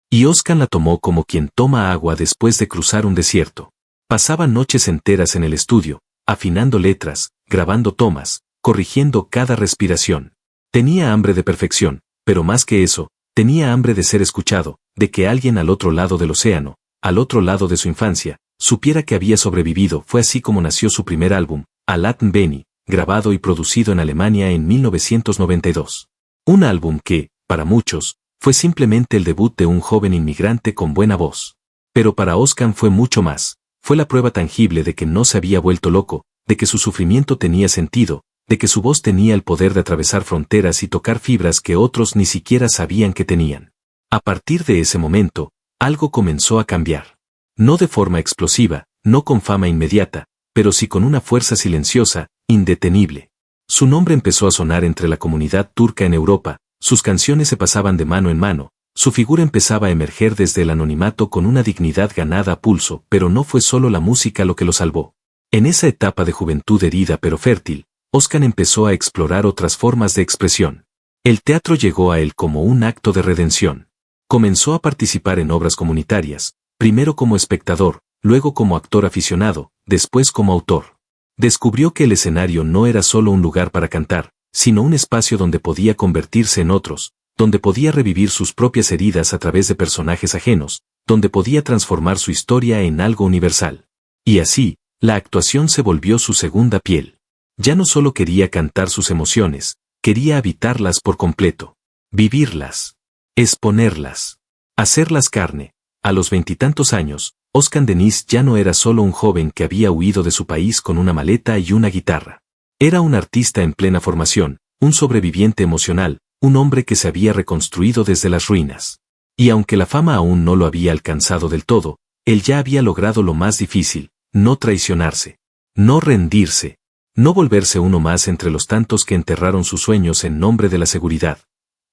Y Özkan la tomó como quien toma agua después de cruzar un desierto. Pasaba noches enteras en el estudio, afinando letras, grabando tomas, corrigiendo cada respiración. Tenía hambre de perfección, pero más que eso, tenía hambre de ser escuchado, de que alguien al otro lado del océano, al otro lado de su infancia, supiera que había sobrevivido. Fue así como nació su primer álbum, Alatn Beni, grabado y producido en Alemania en 1992. Un álbum que, para muchos, fue simplemente el debut de un joven inmigrante con buena voz. Pero para Özkan fue mucho más, fue la prueba tangible de que no se había vuelto loco, de que su sufrimiento tenía sentido, de que su voz tenía el poder de atravesar fronteras y tocar fibras que otros ni siquiera sabían que tenían. A partir de ese momento, algo comenzó a cambiar. No de forma explosiva, no con fama inmediata, pero sí con una fuerza silenciosa, indetenible. Su nombre empezó a sonar entre la comunidad turca en Europa, sus canciones se pasaban de mano en mano, su figura empezaba a emerger desde el anonimato con una dignidad ganada a pulso, pero no fue solo la música lo que lo salvó. En esa etapa de juventud herida pero fértil, Özkan empezó a explorar otras formas de expresión. El teatro llegó a él como un acto de redención. Comenzó a participar en obras comunitarias, primero como espectador, luego como actor aficionado, después como autor. Descubrió que el escenario no era solo un lugar para cantar, sino un espacio donde podía convertirse en otros, donde podía revivir sus propias heridas a través de personajes ajenos, donde podía transformar su historia en algo universal. Y así, la actuación se volvió su segunda piel. Ya no solo quería cantar sus emociones, quería habitarlas por completo, vivirlas, exponerlas, hacerlas carne. A los 20 años, Özkan Deniz ya no era solo un joven que había huido de su país con una maleta y una guitarra. Era un artista en plena formación, un sobreviviente emocional, un hombre que se había reconstruido desde las ruinas. Y aunque la fama aún no lo había alcanzado del todo, él ya había logrado lo más difícil, no traicionarse, no rendirse, no volverse uno más entre los tantos que enterraron sus sueños en nombre de la seguridad.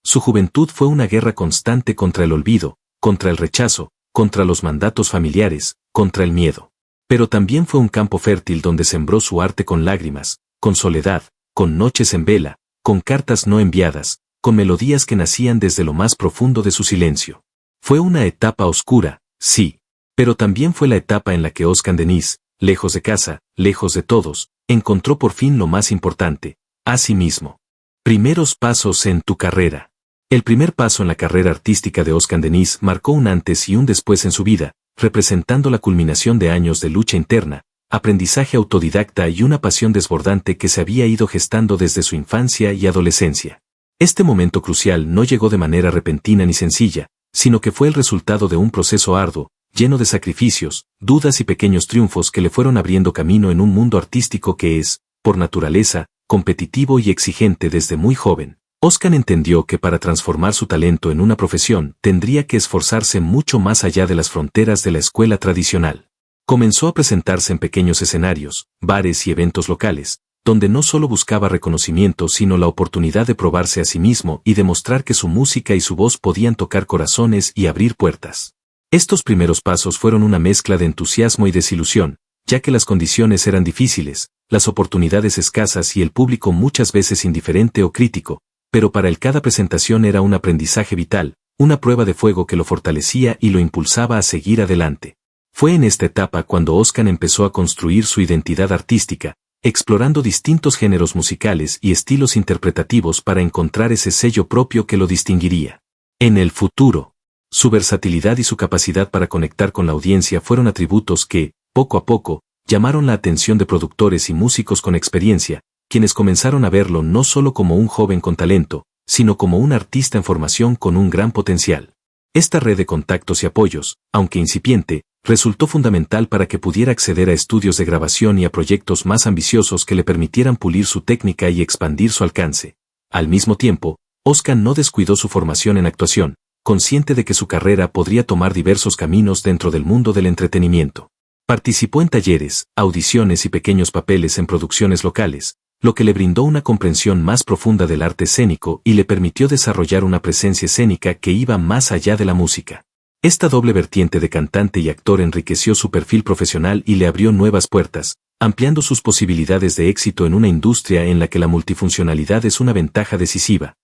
Su juventud fue una guerra constante contra el olvido, contra el rechazo, contra los mandatos familiares, contra el miedo. Pero también fue un campo fértil donde sembró su arte con lágrimas, con soledad, con noches en vela, con cartas no enviadas, con melodías que nacían desde lo más profundo de su silencio. Fue una etapa oscura, sí, pero también fue la etapa en la que Özkan Deniz, lejos de casa, lejos de todos, encontró por fin lo más importante, a sí mismo. Primeros pasos en tu carrera. El primer paso en la carrera artística de Özkan Deniz marcó un antes y un después en su vida, representando la culminación de años de lucha interna, aprendizaje autodidacta y una pasión desbordante que se había ido gestando desde su infancia y adolescencia. Este momento crucial no llegó de manera repentina ni sencilla, sino que fue el resultado de un proceso arduo, lleno de sacrificios, dudas y pequeños triunfos que le fueron abriendo camino en un mundo artístico que es, por naturaleza, competitivo y exigente desde muy joven. Özkan entendió que para transformar su talento en una profesión tendría que esforzarse mucho más allá de las fronteras de la escuela tradicional. Comenzó a presentarse en pequeños escenarios, bares y eventos locales, donde no solo buscaba reconocimiento sino la oportunidad de probarse a sí mismo y demostrar que su música y su voz podían tocar corazones y abrir puertas. Estos primeros pasos fueron una mezcla de entusiasmo y desilusión, ya que las condiciones eran difíciles, las oportunidades escasas y el público muchas veces indiferente o crítico, pero para él cada presentación era un aprendizaje vital, una prueba de fuego que lo fortalecía y lo impulsaba a seguir adelante. Fue en esta etapa cuando Oscar empezó a construir su identidad artística, explorando distintos géneros musicales y estilos interpretativos para encontrar ese sello propio que lo distinguiría. En el futuro, su versatilidad y su capacidad para conectar con la audiencia fueron atributos que, poco a poco, llamaron la atención de productores y músicos con experiencia, quienes comenzaron a verlo no solo como un joven con talento, sino como un artista en formación con un gran potencial. Esta red de contactos y apoyos, aunque incipiente, resultó fundamental para que pudiera acceder a estudios de grabación y a proyectos más ambiciosos que le permitieran pulir su técnica y expandir su alcance. Al mismo tiempo, Oscar no descuidó su formación en actuación, consciente de que su carrera podría tomar diversos caminos dentro del mundo del entretenimiento. Participó en talleres, audiciones y pequeños papeles en producciones locales, lo que le brindó una comprensión más profunda del arte escénico y le permitió desarrollar una presencia escénica que iba más allá de la música. Esta doble vertiente de cantante y actor enriqueció su perfil profesional y le abrió nuevas puertas, ampliando sus posibilidades de éxito en una industria en la que la multifuncionalidad es una ventaja decisiva.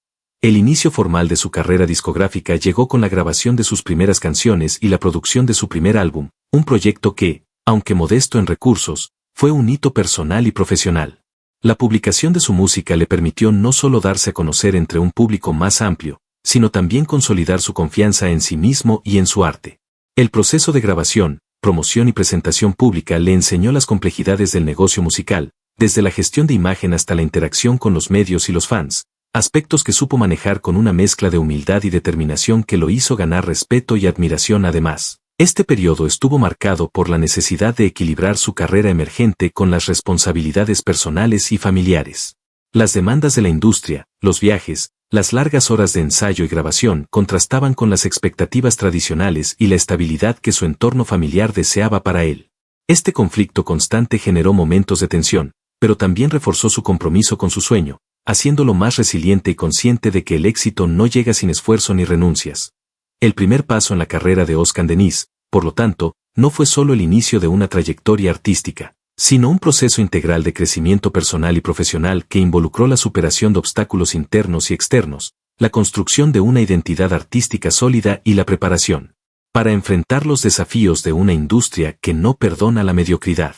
El inicio formal de su carrera discográfica llegó con la grabación de sus primeras canciones y la producción de su primer álbum, un proyecto que, aunque modesto en recursos, fue un hito personal y profesional. La publicación de su música le permitió no solo darse a conocer entre un público más amplio, sino también consolidar su confianza en sí mismo y en su arte. El proceso de grabación, promoción y presentación pública le enseñó las complejidades del negocio musical, desde la gestión de imagen hasta la interacción con los medios y los fans, aspectos que supo manejar con una mezcla de humildad y determinación que lo hizo ganar respeto y admiración además. Este periodo estuvo marcado por la necesidad de equilibrar su carrera emergente con las responsabilidades personales y familiares. Las demandas de la industria, los viajes, las largas horas de ensayo y grabación contrastaban con las expectativas tradicionales y la estabilidad que su entorno familiar deseaba para él. Este conflicto constante generó momentos de tensión, pero también reforzó su compromiso con su sueño, haciéndolo más resiliente y consciente de que el éxito no llega sin esfuerzo ni renuncias. El primer paso en la carrera de Oscar Denis, por lo tanto, no fue solo el inicio de una trayectoria artística, sino un proceso integral de crecimiento personal y profesional que involucró la superación de obstáculos internos y externos, la construcción de una identidad artística sólida y la preparación para enfrentar los desafíos de una industria que no perdona la mediocridad.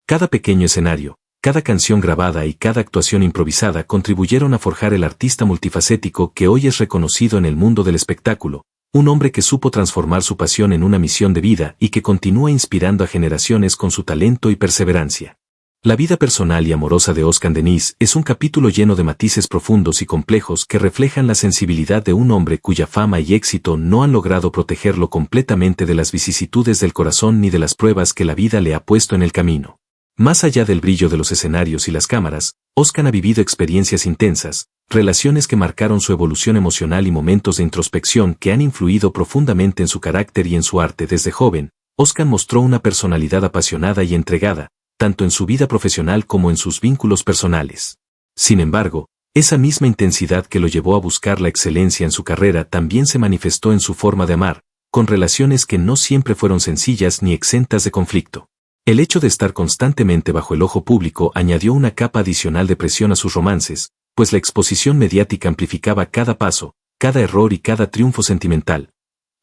Cada pequeño escenario, cada canción grabada y cada actuación improvisada contribuyeron a forjar el artista multifacético que hoy es reconocido en el mundo del espectáculo, un hombre que supo transformar su pasión en una misión de vida y que continúa inspirando a generaciones con su talento y perseverancia. La vida personal y amorosa de Oscar Denis es un capítulo lleno de matices profundos y complejos que reflejan la sensibilidad de un hombre cuya fama y éxito no han logrado protegerlo completamente de las vicisitudes del corazón ni de las pruebas que la vida le ha puesto en el camino. Más allá del brillo de los escenarios y las cámaras, Oscar ha vivido experiencias intensas, relaciones que marcaron su evolución emocional y momentos de introspección que han influido profundamente en su carácter y en su arte. Desde joven, Oscar mostró una personalidad apasionada y entregada, tanto en su vida profesional como en sus vínculos personales. Sin embargo, esa misma intensidad que lo llevó a buscar la excelencia en su carrera también se manifestó en su forma de amar, con relaciones que no siempre fueron sencillas ni exentas de conflicto. El hecho de estar constantemente bajo el ojo público añadió una capa adicional de presión a sus romances, pues la exposición mediática amplificaba cada paso, cada error y cada triunfo sentimental.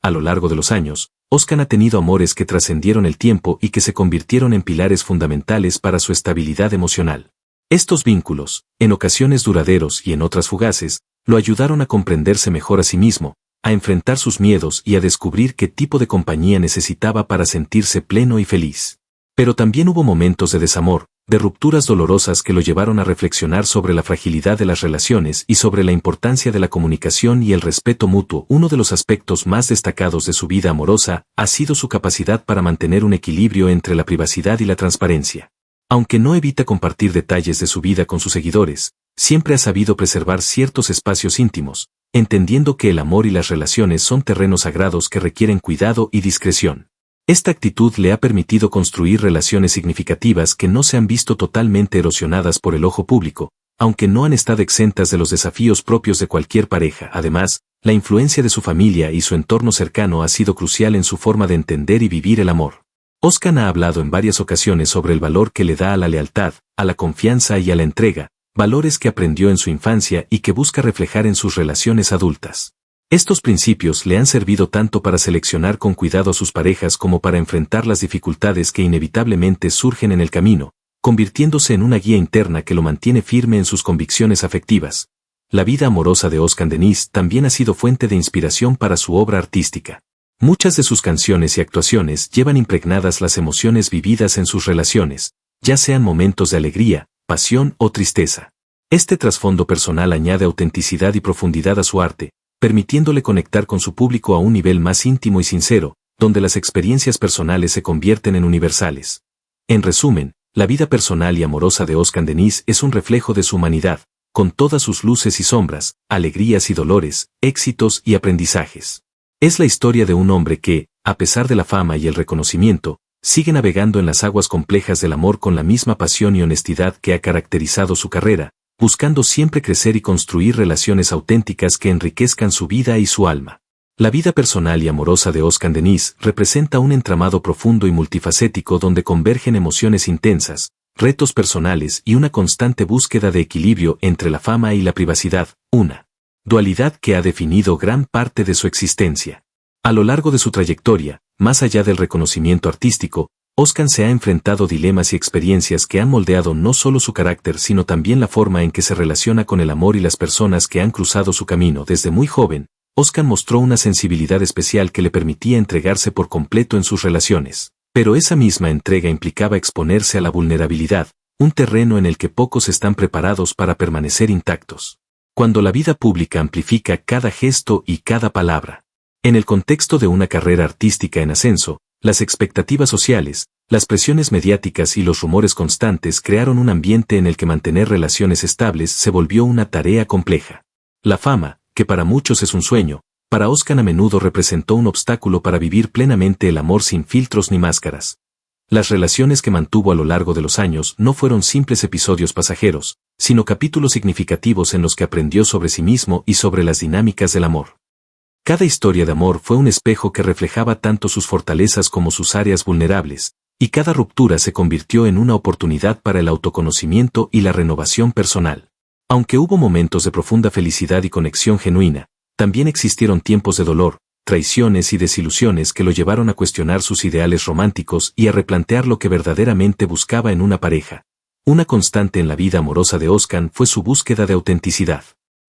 A lo largo de los años, Oscar ha tenido amores que trascendieron el tiempo y que se convirtieron en pilares fundamentales para su estabilidad emocional. Estos vínculos, en ocasiones duraderos y en otras fugaces, lo ayudaron a comprenderse mejor a sí mismo, a enfrentar sus miedos y a descubrir qué tipo de compañía necesitaba para sentirse pleno y feliz. Pero también hubo momentos de desamor, de rupturas dolorosas que lo llevaron a reflexionar sobre la fragilidad de las relaciones y sobre la importancia de la comunicación y el respeto mutuo. Uno de los aspectos más destacados de su vida amorosa ha sido su capacidad para mantener un equilibrio entre la privacidad y la transparencia. Aunque no evita compartir detalles de su vida con sus seguidores, siempre ha sabido preservar ciertos espacios íntimos, entendiendo que el amor y las relaciones son terrenos sagrados que requieren cuidado y discreción. Esta actitud le ha permitido construir relaciones significativas que no se han visto totalmente erosionadas por el ojo público, aunque no han estado exentas de los desafíos propios de cualquier pareja. Además, la influencia de su familia y su entorno cercano ha sido crucial en su forma de entender y vivir el amor. Oscar ha hablado en varias ocasiones sobre el valor que le da a la lealtad, a la confianza y a la entrega, valores que aprendió en su infancia y que busca reflejar en sus relaciones adultas. Estos principios le han servido tanto para seleccionar con cuidado a sus parejas como para enfrentar las dificultades que inevitablemente surgen en el camino, convirtiéndose en una guía interna que lo mantiene firme en sus convicciones afectivas. La vida amorosa de Oscar Denis también ha sido fuente de inspiración para su obra artística. Muchas de sus canciones y actuaciones llevan impregnadas las emociones vividas en sus relaciones, ya sean momentos de alegría, pasión o tristeza. Este trasfondo personal añade autenticidad y profundidad a su arte, permitiéndole conectar con su público a un nivel más íntimo y sincero, donde las experiencias personales se convierten en universales. En resumen, la vida personal y amorosa de Oscar Denis es un reflejo de su humanidad, con todas sus luces y sombras, alegrías y dolores, éxitos y aprendizajes. Es la historia de un hombre que, a pesar de la fama y el reconocimiento, sigue navegando en las aguas complejas del amor con la misma pasión y honestidad que ha caracterizado su carrera, buscando siempre crecer y construir relaciones auténticas que enriquezcan su vida y su alma. La vida personal y amorosa de Oscar Denis representa un entramado profundo y multifacético donde convergen emociones intensas, retos personales y una constante búsqueda de equilibrio entre la fama y la privacidad, una dualidad que ha definido gran parte de su existencia. A lo largo de su trayectoria, más allá del reconocimiento artístico, Oscar se ha enfrentado dilemas y experiencias que han moldeado no solo su carácter sino también la forma en que se relaciona con el amor y las personas que han cruzado su camino. Desde muy joven, Oscar mostró una sensibilidad especial que le permitía entregarse por completo en sus relaciones, pero esa misma entrega implicaba exponerse a la vulnerabilidad, un terreno en el que pocos están preparados para permanecer intactos. Cuando la vida pública amplifica cada gesto y cada palabra. En el contexto de una carrera artística en ascenso, las expectativas sociales, las presiones mediáticas y los rumores constantes crearon un ambiente en el que mantener relaciones estables se volvió una tarea compleja. La fama, que para muchos es un sueño, para Oscar a menudo representó un obstáculo para vivir plenamente el amor sin filtros ni máscaras. Las relaciones que mantuvo a lo largo de los años no fueron simples episodios pasajeros, sino capítulos significativos en los que aprendió sobre sí mismo y sobre las dinámicas del amor. Cada historia de amor fue un espejo que reflejaba tanto sus fortalezas como sus áreas vulnerables, y cada ruptura se convirtió en una oportunidad para el autoconocimiento y la renovación personal. Aunque hubo momentos de profunda felicidad y conexión genuina, también existieron tiempos de dolor, traiciones y desilusiones que lo llevaron a cuestionar sus ideales románticos y a replantear lo que verdaderamente buscaba en una pareja. Una constante en la vida amorosa de Oscar fue su búsqueda de autenticidad.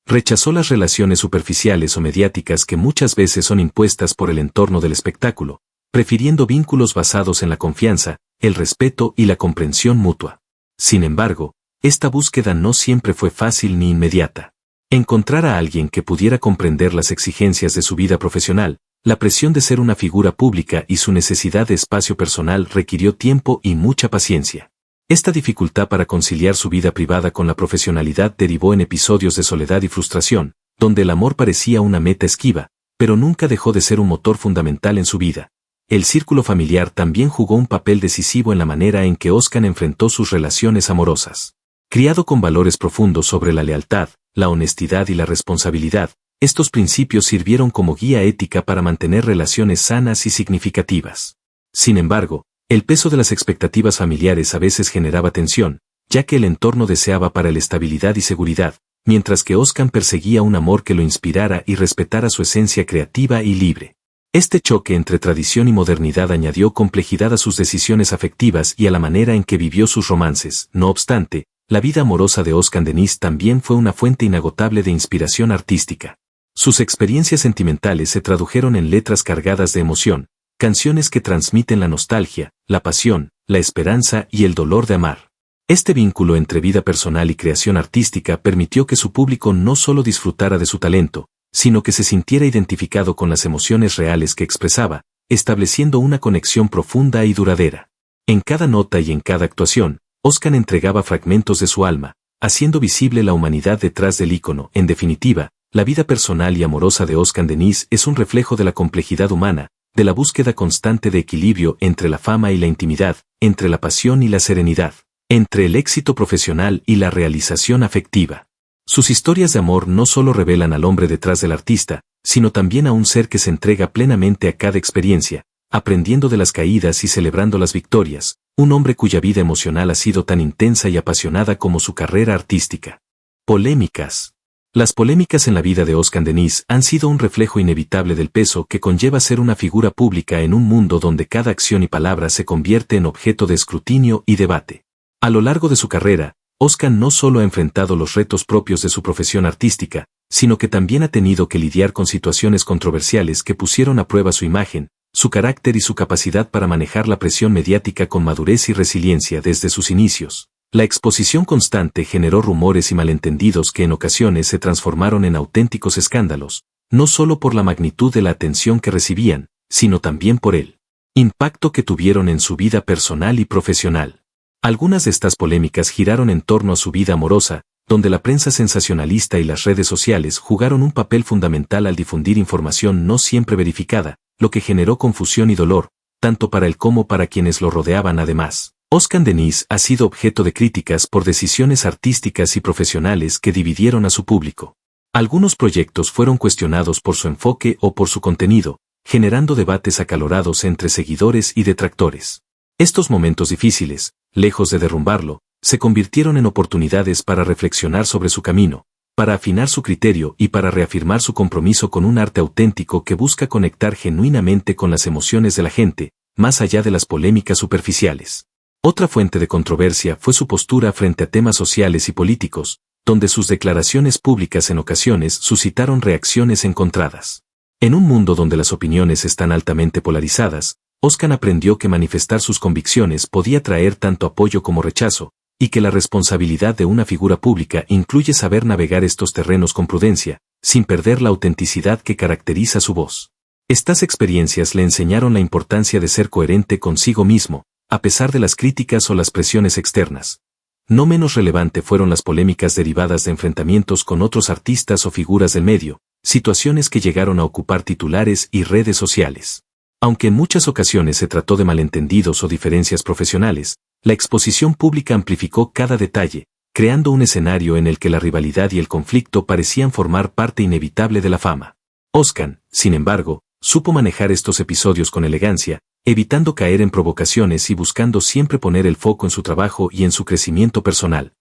Rechazó las relaciones superficiales o mediáticas que muchas veces son impuestas por el entorno del espectáculo, prefiriendo vínculos basados en la confianza, el respeto y la comprensión mutua. Sin embargo, esta búsqueda no siempre fue fácil ni inmediata. Encontrar a alguien que pudiera comprender las exigencias de su vida profesional, la presión de ser una figura pública y su necesidad de espacio personal requirió tiempo y mucha paciencia. Esta dificultad para conciliar su vida privada con la profesionalidad derivó en episodios de soledad y frustración, donde el amor parecía una meta esquiva, pero nunca dejó de ser un motor fundamental en su vida. El círculo familiar también jugó un papel decisivo en la manera en que Oscar enfrentó sus relaciones amorosas. Criado con valores profundos sobre la lealtad, la honestidad y la responsabilidad, estos principios sirvieron como guía ética para mantener relaciones sanas y significativas. Sin embargo, el peso de las expectativas familiares a veces generaba tensión, ya que el entorno deseaba para él estabilidad y seguridad, mientras que Oscar perseguía un amor que lo inspirara y respetara su esencia creativa y libre. Este choque entre tradición y modernidad añadió complejidad a sus decisiones afectivas y a la manera en que vivió sus romances. No obstante, la vida amorosa de Oscar Denis también fue una fuente inagotable de inspiración artística. Sus experiencias sentimentales se tradujeron en letras cargadas de emoción, canciones que transmiten la nostalgia, la pasión, la esperanza y el dolor de amar. Este vínculo entre vida personal y creación artística permitió que su público no solo disfrutara de su talento, sino que se sintiera identificado con las emociones reales que expresaba, estableciendo una conexión profunda y duradera. En cada nota y en cada actuación, Oscar entregaba fragmentos de su alma, haciendo visible la humanidad detrás del ícono. En definitiva, la vida personal y amorosa de Oscar Denis es un reflejo de la complejidad humana, de la búsqueda constante de equilibrio entre la fama y la intimidad, entre la pasión y la serenidad, entre el éxito profesional y la realización afectiva. Sus historias de amor no solo revelan al hombre detrás del artista, sino también a un ser que se entrega plenamente a cada experiencia, aprendiendo de las caídas y celebrando las victorias, un hombre cuya vida emocional ha sido tan intensa y apasionada como su carrera artística. Polémicas. Las polémicas en la vida de Oscar Denis han sido un reflejo inevitable del peso que conlleva ser una figura pública en un mundo donde cada acción y palabra se convierte en objeto de escrutinio y debate. A lo largo de su carrera, Oscar no solo ha enfrentado los retos propios de su profesión artística, sino que también ha tenido que lidiar con situaciones controversiales que pusieron a prueba su imagen, su carácter y su capacidad para manejar la presión mediática con madurez y resiliencia desde sus inicios. La exposición constante generó rumores y malentendidos que en ocasiones se transformaron en auténticos escándalos, no solo por la magnitud de la atención que recibían, sino también por el impacto que tuvieron en su vida personal y profesional. Algunas de estas polémicas giraron en torno a su vida amorosa, donde la prensa sensacionalista y las redes sociales jugaron un papel fundamental al difundir información no siempre verificada, lo que generó confusión y dolor, tanto para él como para quienes lo rodeaban. Además, Oscar Denis ha sido objeto de críticas por decisiones artísticas y profesionales que dividieron a su público. Algunos proyectos fueron cuestionados por su enfoque o por su contenido, generando debates acalorados entre seguidores y detractores. Estos momentos difíciles, lejos de derrumbarlo, se convirtieron en oportunidades para reflexionar sobre su camino, para afinar su criterio y para reafirmar su compromiso con un arte auténtico que busca conectar genuinamente con las emociones de la gente, más allá de las polémicas superficiales. Otra fuente de controversia fue su postura frente a temas sociales y políticos, donde sus declaraciones públicas en ocasiones suscitaron reacciones encontradas. En un mundo donde las opiniones están altamente polarizadas, Oscar aprendió que manifestar sus convicciones podía traer tanto apoyo como rechazo, y que la responsabilidad de una figura pública incluye saber navegar estos terrenos con prudencia, sin perder la autenticidad que caracteriza su voz. Estas experiencias le enseñaron la importancia de ser coherente consigo mismo, a pesar de las críticas o las presiones externas. No menos relevante fueron las polémicas derivadas de enfrentamientos con otros artistas o figuras del medio, situaciones que llegaron a ocupar titulares y redes sociales. Aunque en muchas ocasiones se trató de malentendidos o diferencias profesionales, la exposición pública amplificó cada detalle, creando un escenario en el que la rivalidad y el conflicto parecían formar parte inevitable de la fama. Oscar, sin embargo, supo manejar estos episodios con elegancia, evitando caer en provocaciones y buscando siempre poner el foco en su trabajo y en su crecimiento personal.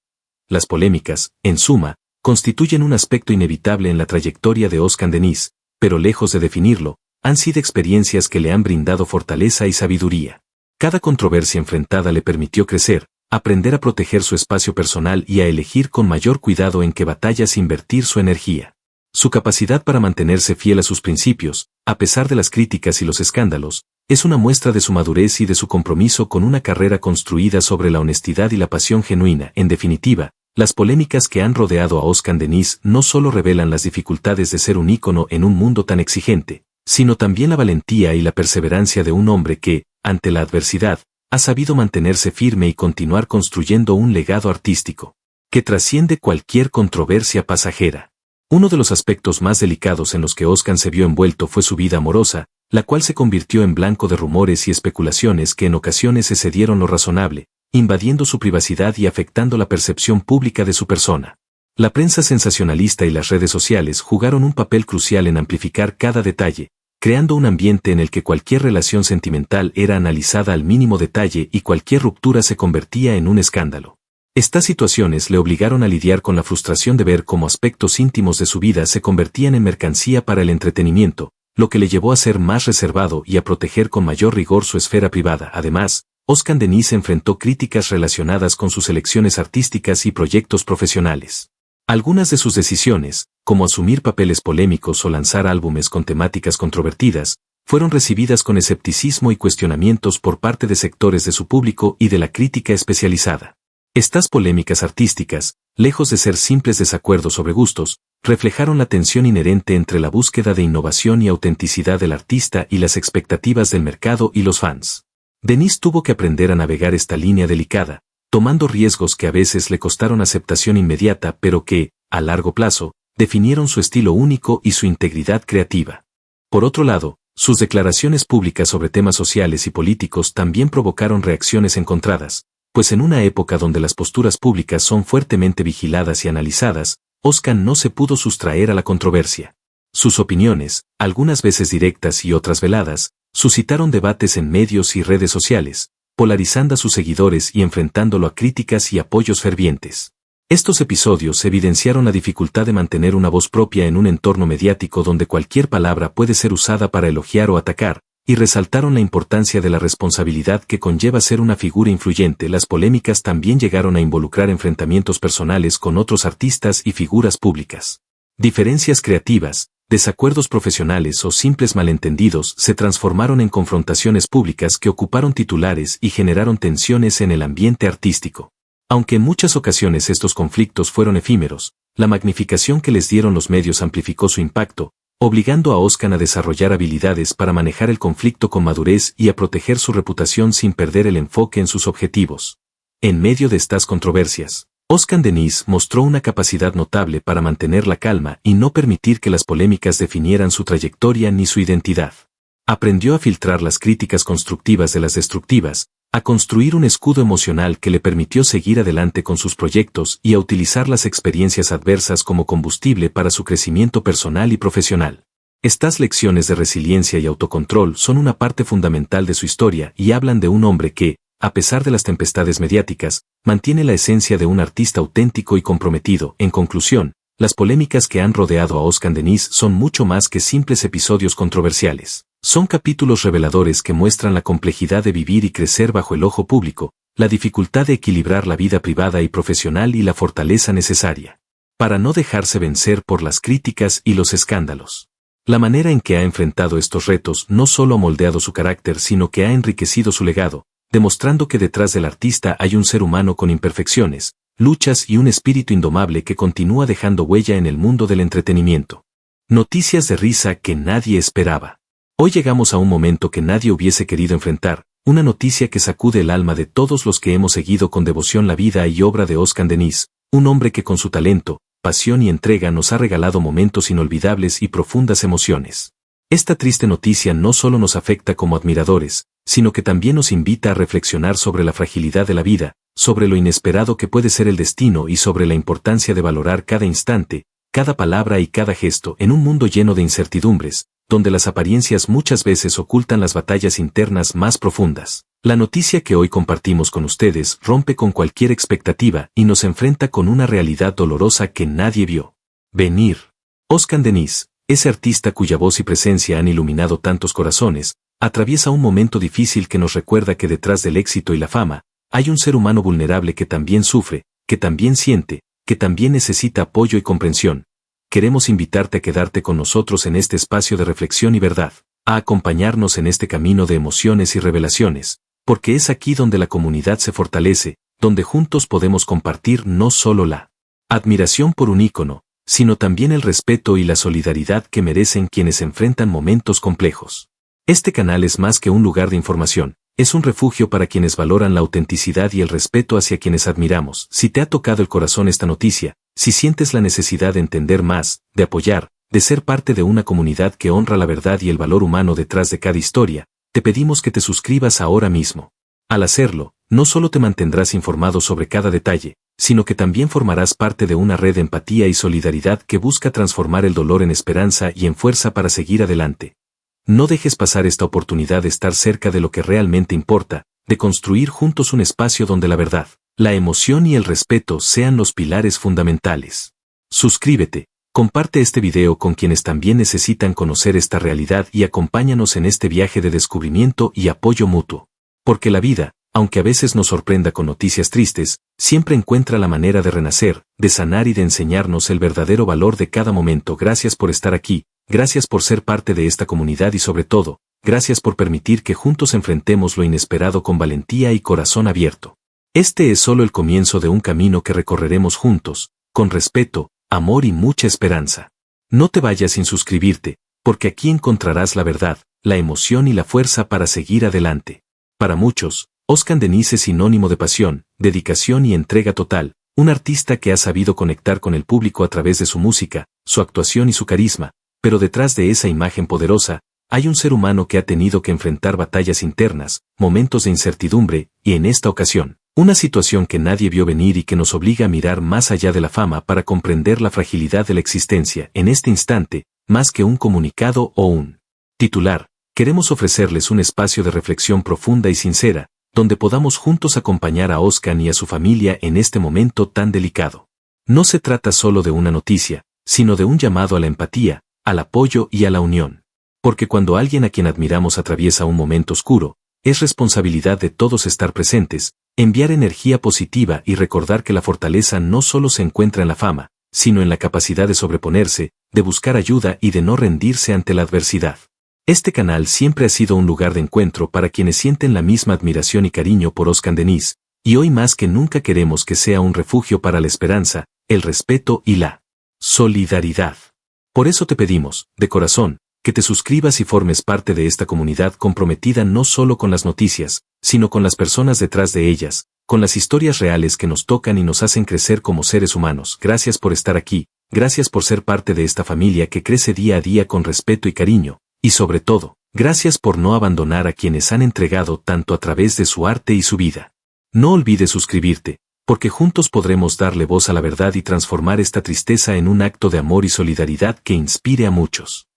Las polémicas, en suma, constituyen un aspecto inevitable en la trayectoria de Oscar Denis, pero lejos de definirlo, han sido experiencias que le han brindado fortaleza y sabiduría. Cada controversia enfrentada le permitió crecer, aprender a proteger su espacio personal y a elegir con mayor cuidado en qué batallas invertir su energía. Su capacidad para mantenerse fiel a sus principios, a pesar de las críticas y los escándalos, es una muestra de su madurez y de su compromiso con una carrera construida sobre la honestidad y la pasión genuina. En definitiva, las polémicas que han rodeado a Oscar Denis no solo revelan las dificultades de ser un ícono en un mundo tan exigente, sino también la valentía y la perseverancia de un hombre que, ante la adversidad, ha sabido mantenerse firme y continuar construyendo un legado artístico que trasciende cualquier controversia pasajera. Uno de los aspectos más delicados en los que Oscar se vio envuelto fue su vida amorosa, la cual se convirtió en blanco de rumores y especulaciones que en ocasiones excedieron lo razonable, invadiendo su privacidad y afectando la percepción pública de su persona. La prensa sensacionalista y las redes sociales jugaron un papel crucial en amplificar cada detalle, creando un ambiente en el que cualquier relación sentimental era analizada al mínimo detalle y cualquier ruptura se convertía en un escándalo. Estas situaciones le obligaron a lidiar con la frustración de ver cómo aspectos íntimos de su vida se convertían en mercancía para el entretenimiento, lo que le llevó a ser más reservado y a proteger con mayor rigor su esfera privada. Además, Oscar Denis enfrentó críticas relacionadas con sus elecciones artísticas y proyectos profesionales. Algunas de sus decisiones, como asumir papeles polémicos o lanzar álbumes con temáticas controvertidas, fueron recibidas con escepticismo y cuestionamientos por parte de sectores de su público y de la crítica especializada. Estas polémicas artísticas, lejos de ser simples desacuerdos sobre gustos, reflejaron la tensión inherente entre la búsqueda de innovación y autenticidad del artista y las expectativas del mercado y los fans. Denis tuvo que aprender a navegar esta línea delicada, tomando riesgos que a veces le costaron aceptación inmediata pero que, a largo plazo, definieron su estilo único y su integridad creativa. Por otro lado, Sus declaraciones públicas sobre temas sociales y políticos también provocaron reacciones encontradas, pues en una época donde las posturas públicas son fuertemente vigiladas y analizadas, Oscan no se pudo sustraer a la controversia. Sus opiniones, algunas veces directas y otras veladas, suscitaron debates en medios y redes sociales, polarizando a sus seguidores y enfrentándolo a críticas y apoyos fervientes. Estos episodios evidenciaron la dificultad de mantener una voz propia en un entorno mediático donde cualquier palabra puede ser usada para elogiar o atacar, y resaltaron la importancia de la responsabilidad que conlleva ser una figura influyente. Las polémicas también llegaron a involucrar enfrentamientos personales con otros artistas y figuras públicas. Diferencias creativas, desacuerdos profesionales o simples malentendidos se transformaron en confrontaciones públicas que ocuparon titulares y generaron tensiones en el ambiente artístico. Aunque en muchas ocasiones estos conflictos fueron efímeros, la magnificación que les dieron los medios amplificó su impacto, obligando a Oscan a desarrollar habilidades para manejar el conflicto con madurez y a proteger su reputación sin perder el enfoque en sus objetivos. En medio de estas controversias, Oscan Denis mostró una capacidad notable para mantener la calma y no permitir que las polémicas definieran su trayectoria ni su identidad. Aprendió a filtrar las críticas constructivas de las destructivas, a construir un escudo emocional que le permitió seguir adelante con sus proyectos y a utilizar las experiencias adversas como combustible para su crecimiento personal y profesional. Estas lecciones de resiliencia y autocontrol son una parte fundamental de su historia y hablan de un hombre que, a pesar de las tempestades mediáticas, mantiene la esencia de un artista auténtico y comprometido. En conclusión, las polémicas que han rodeado a Oscan Denis son mucho más que simples episodios controversiales. Son capítulos reveladores que muestran la complejidad de vivir y crecer bajo el ojo público, la dificultad de equilibrar la vida privada y profesional y la fortaleza necesaria para no dejarse vencer por las críticas y los escándalos. La manera en que ha enfrentado estos retos no solo ha moldeado su carácter, sino que ha enriquecido su legado, demostrando que detrás del artista hay un ser humano con imperfecciones, luchas y un espíritu indomable que continúa dejando huella en el mundo del entretenimiento. Noticias de risa que nadie esperaba. Hoy llegamos a un momento que nadie hubiese querido enfrentar, una noticia que sacude el alma de todos los que hemos seguido con devoción la vida y obra de Oscan Denis, un hombre que con su talento, pasión y entrega nos ha regalado momentos inolvidables y profundas emociones. Esta triste noticia no solo nos afecta como admiradores, sino que también nos invita a reflexionar sobre la fragilidad de la vida, sobre lo inesperado que puede ser el destino y sobre la importancia de valorar cada instante, cada palabra y cada gesto en un mundo lleno de incertidumbres, donde las apariencias muchas veces ocultan las batallas internas más profundas. La noticia que hoy compartimos con ustedes rompe con cualquier expectativa y nos enfrenta con una realidad dolorosa que nadie vio venir. Oscan Denis, ese artista cuya voz y presencia han iluminado tantos corazones, atraviesa un momento difícil que nos recuerda que detrás del éxito y la fama, hay un ser humano vulnerable que también sufre, que también siente, que también necesita apoyo y comprensión. Queremos invitarte a quedarte con nosotros en este espacio de reflexión y verdad, a acompañarnos en este camino de emociones y revelaciones, porque es aquí donde la comunidad se fortalece, donde juntos podemos compartir no solo la admiración por un ícono, sino también el respeto y la solidaridad que merecen quienes enfrentan momentos complejos. Este canal es más que un lugar de información, es un refugio para quienes valoran la autenticidad y el respeto hacia quienes admiramos. Si te ha tocado el corazón esta noticia, si sientes la necesidad de entender más, de apoyar, de ser parte de una comunidad que honra la verdad y el valor humano detrás de cada historia, te pedimos que te suscribas ahora mismo. Al hacerlo, no solo te mantendrás informado sobre cada detalle, sino que también formarás parte de una red de empatía y solidaridad que busca transformar el dolor en esperanza y en fuerza para seguir adelante. No dejes pasar esta oportunidad de estar cerca de lo que realmente importa, de construir juntos un espacio donde la verdad, la emoción y el respeto sean los pilares fundamentales. Suscríbete, comparte este video con quienes también necesitan conocer esta realidad y acompáñanos en este viaje de descubrimiento y apoyo mutuo. Porque la vida, aunque a veces nos sorprenda con noticias tristes, siempre encuentra la manera de renacer, de sanar y de enseñarnos el verdadero valor de cada momento. Gracias por estar aquí. Gracias por ser parte de esta comunidad y sobre todo, gracias por permitir que juntos enfrentemos lo inesperado con valentía y corazón abierto. Este es solo el comienzo de un camino que recorreremos juntos, con respeto, amor y mucha esperanza. No te vayas sin suscribirte, porque aquí encontrarás la verdad, la emoción y la fuerza para seguir adelante. Para muchos, Oscan Denis es sinónimo de pasión, dedicación y entrega total, un artista que ha sabido conectar con el público a través de su música, su actuación y su carisma. Pero detrás de esa imagen poderosa, Hay un ser humano que ha tenido que enfrentar batallas internas, momentos de incertidumbre, y en esta ocasión, una situación que nadie vio venir y que nos obliga a mirar más allá de la fama para comprender la fragilidad de la existencia en este instante, más que un comunicado o un titular. Queremos ofrecerles un espacio de reflexión profunda y sincera, donde podamos juntos acompañar a Oscar y a su familia en este momento tan delicado. No se trata solo de una noticia, sino de un llamado a la empatía, al apoyo y a la unión. Porque cuando alguien a quien admiramos atraviesa un momento oscuro, es responsabilidad de todos estar presentes, enviar energía positiva y recordar que la fortaleza no solo se encuentra en la fama, sino en la capacidad de sobreponerse, de buscar ayuda y de no rendirse ante la adversidad. Este canal siempre ha sido un lugar de encuentro para quienes sienten la misma admiración y cariño por Oscar Denis, y hoy más que nunca queremos que sea un refugio para la esperanza, el respeto y la solidaridad. Por eso te pedimos, de corazón, que te suscribas y formes parte de esta comunidad comprometida no solo con las noticias, sino con las personas detrás de ellas, con las historias reales que nos tocan y nos hacen crecer como seres humanos. Gracias por estar aquí, gracias por ser parte de esta familia que crece día a día con respeto y cariño, y sobre todo, gracias por no abandonar a quienes han entregado tanto a través de su arte y su vida. No olvides suscribirte, porque juntos podremos darle voz a la verdad y transformar esta tristeza en un acto de amor y solidaridad que inspire a muchos.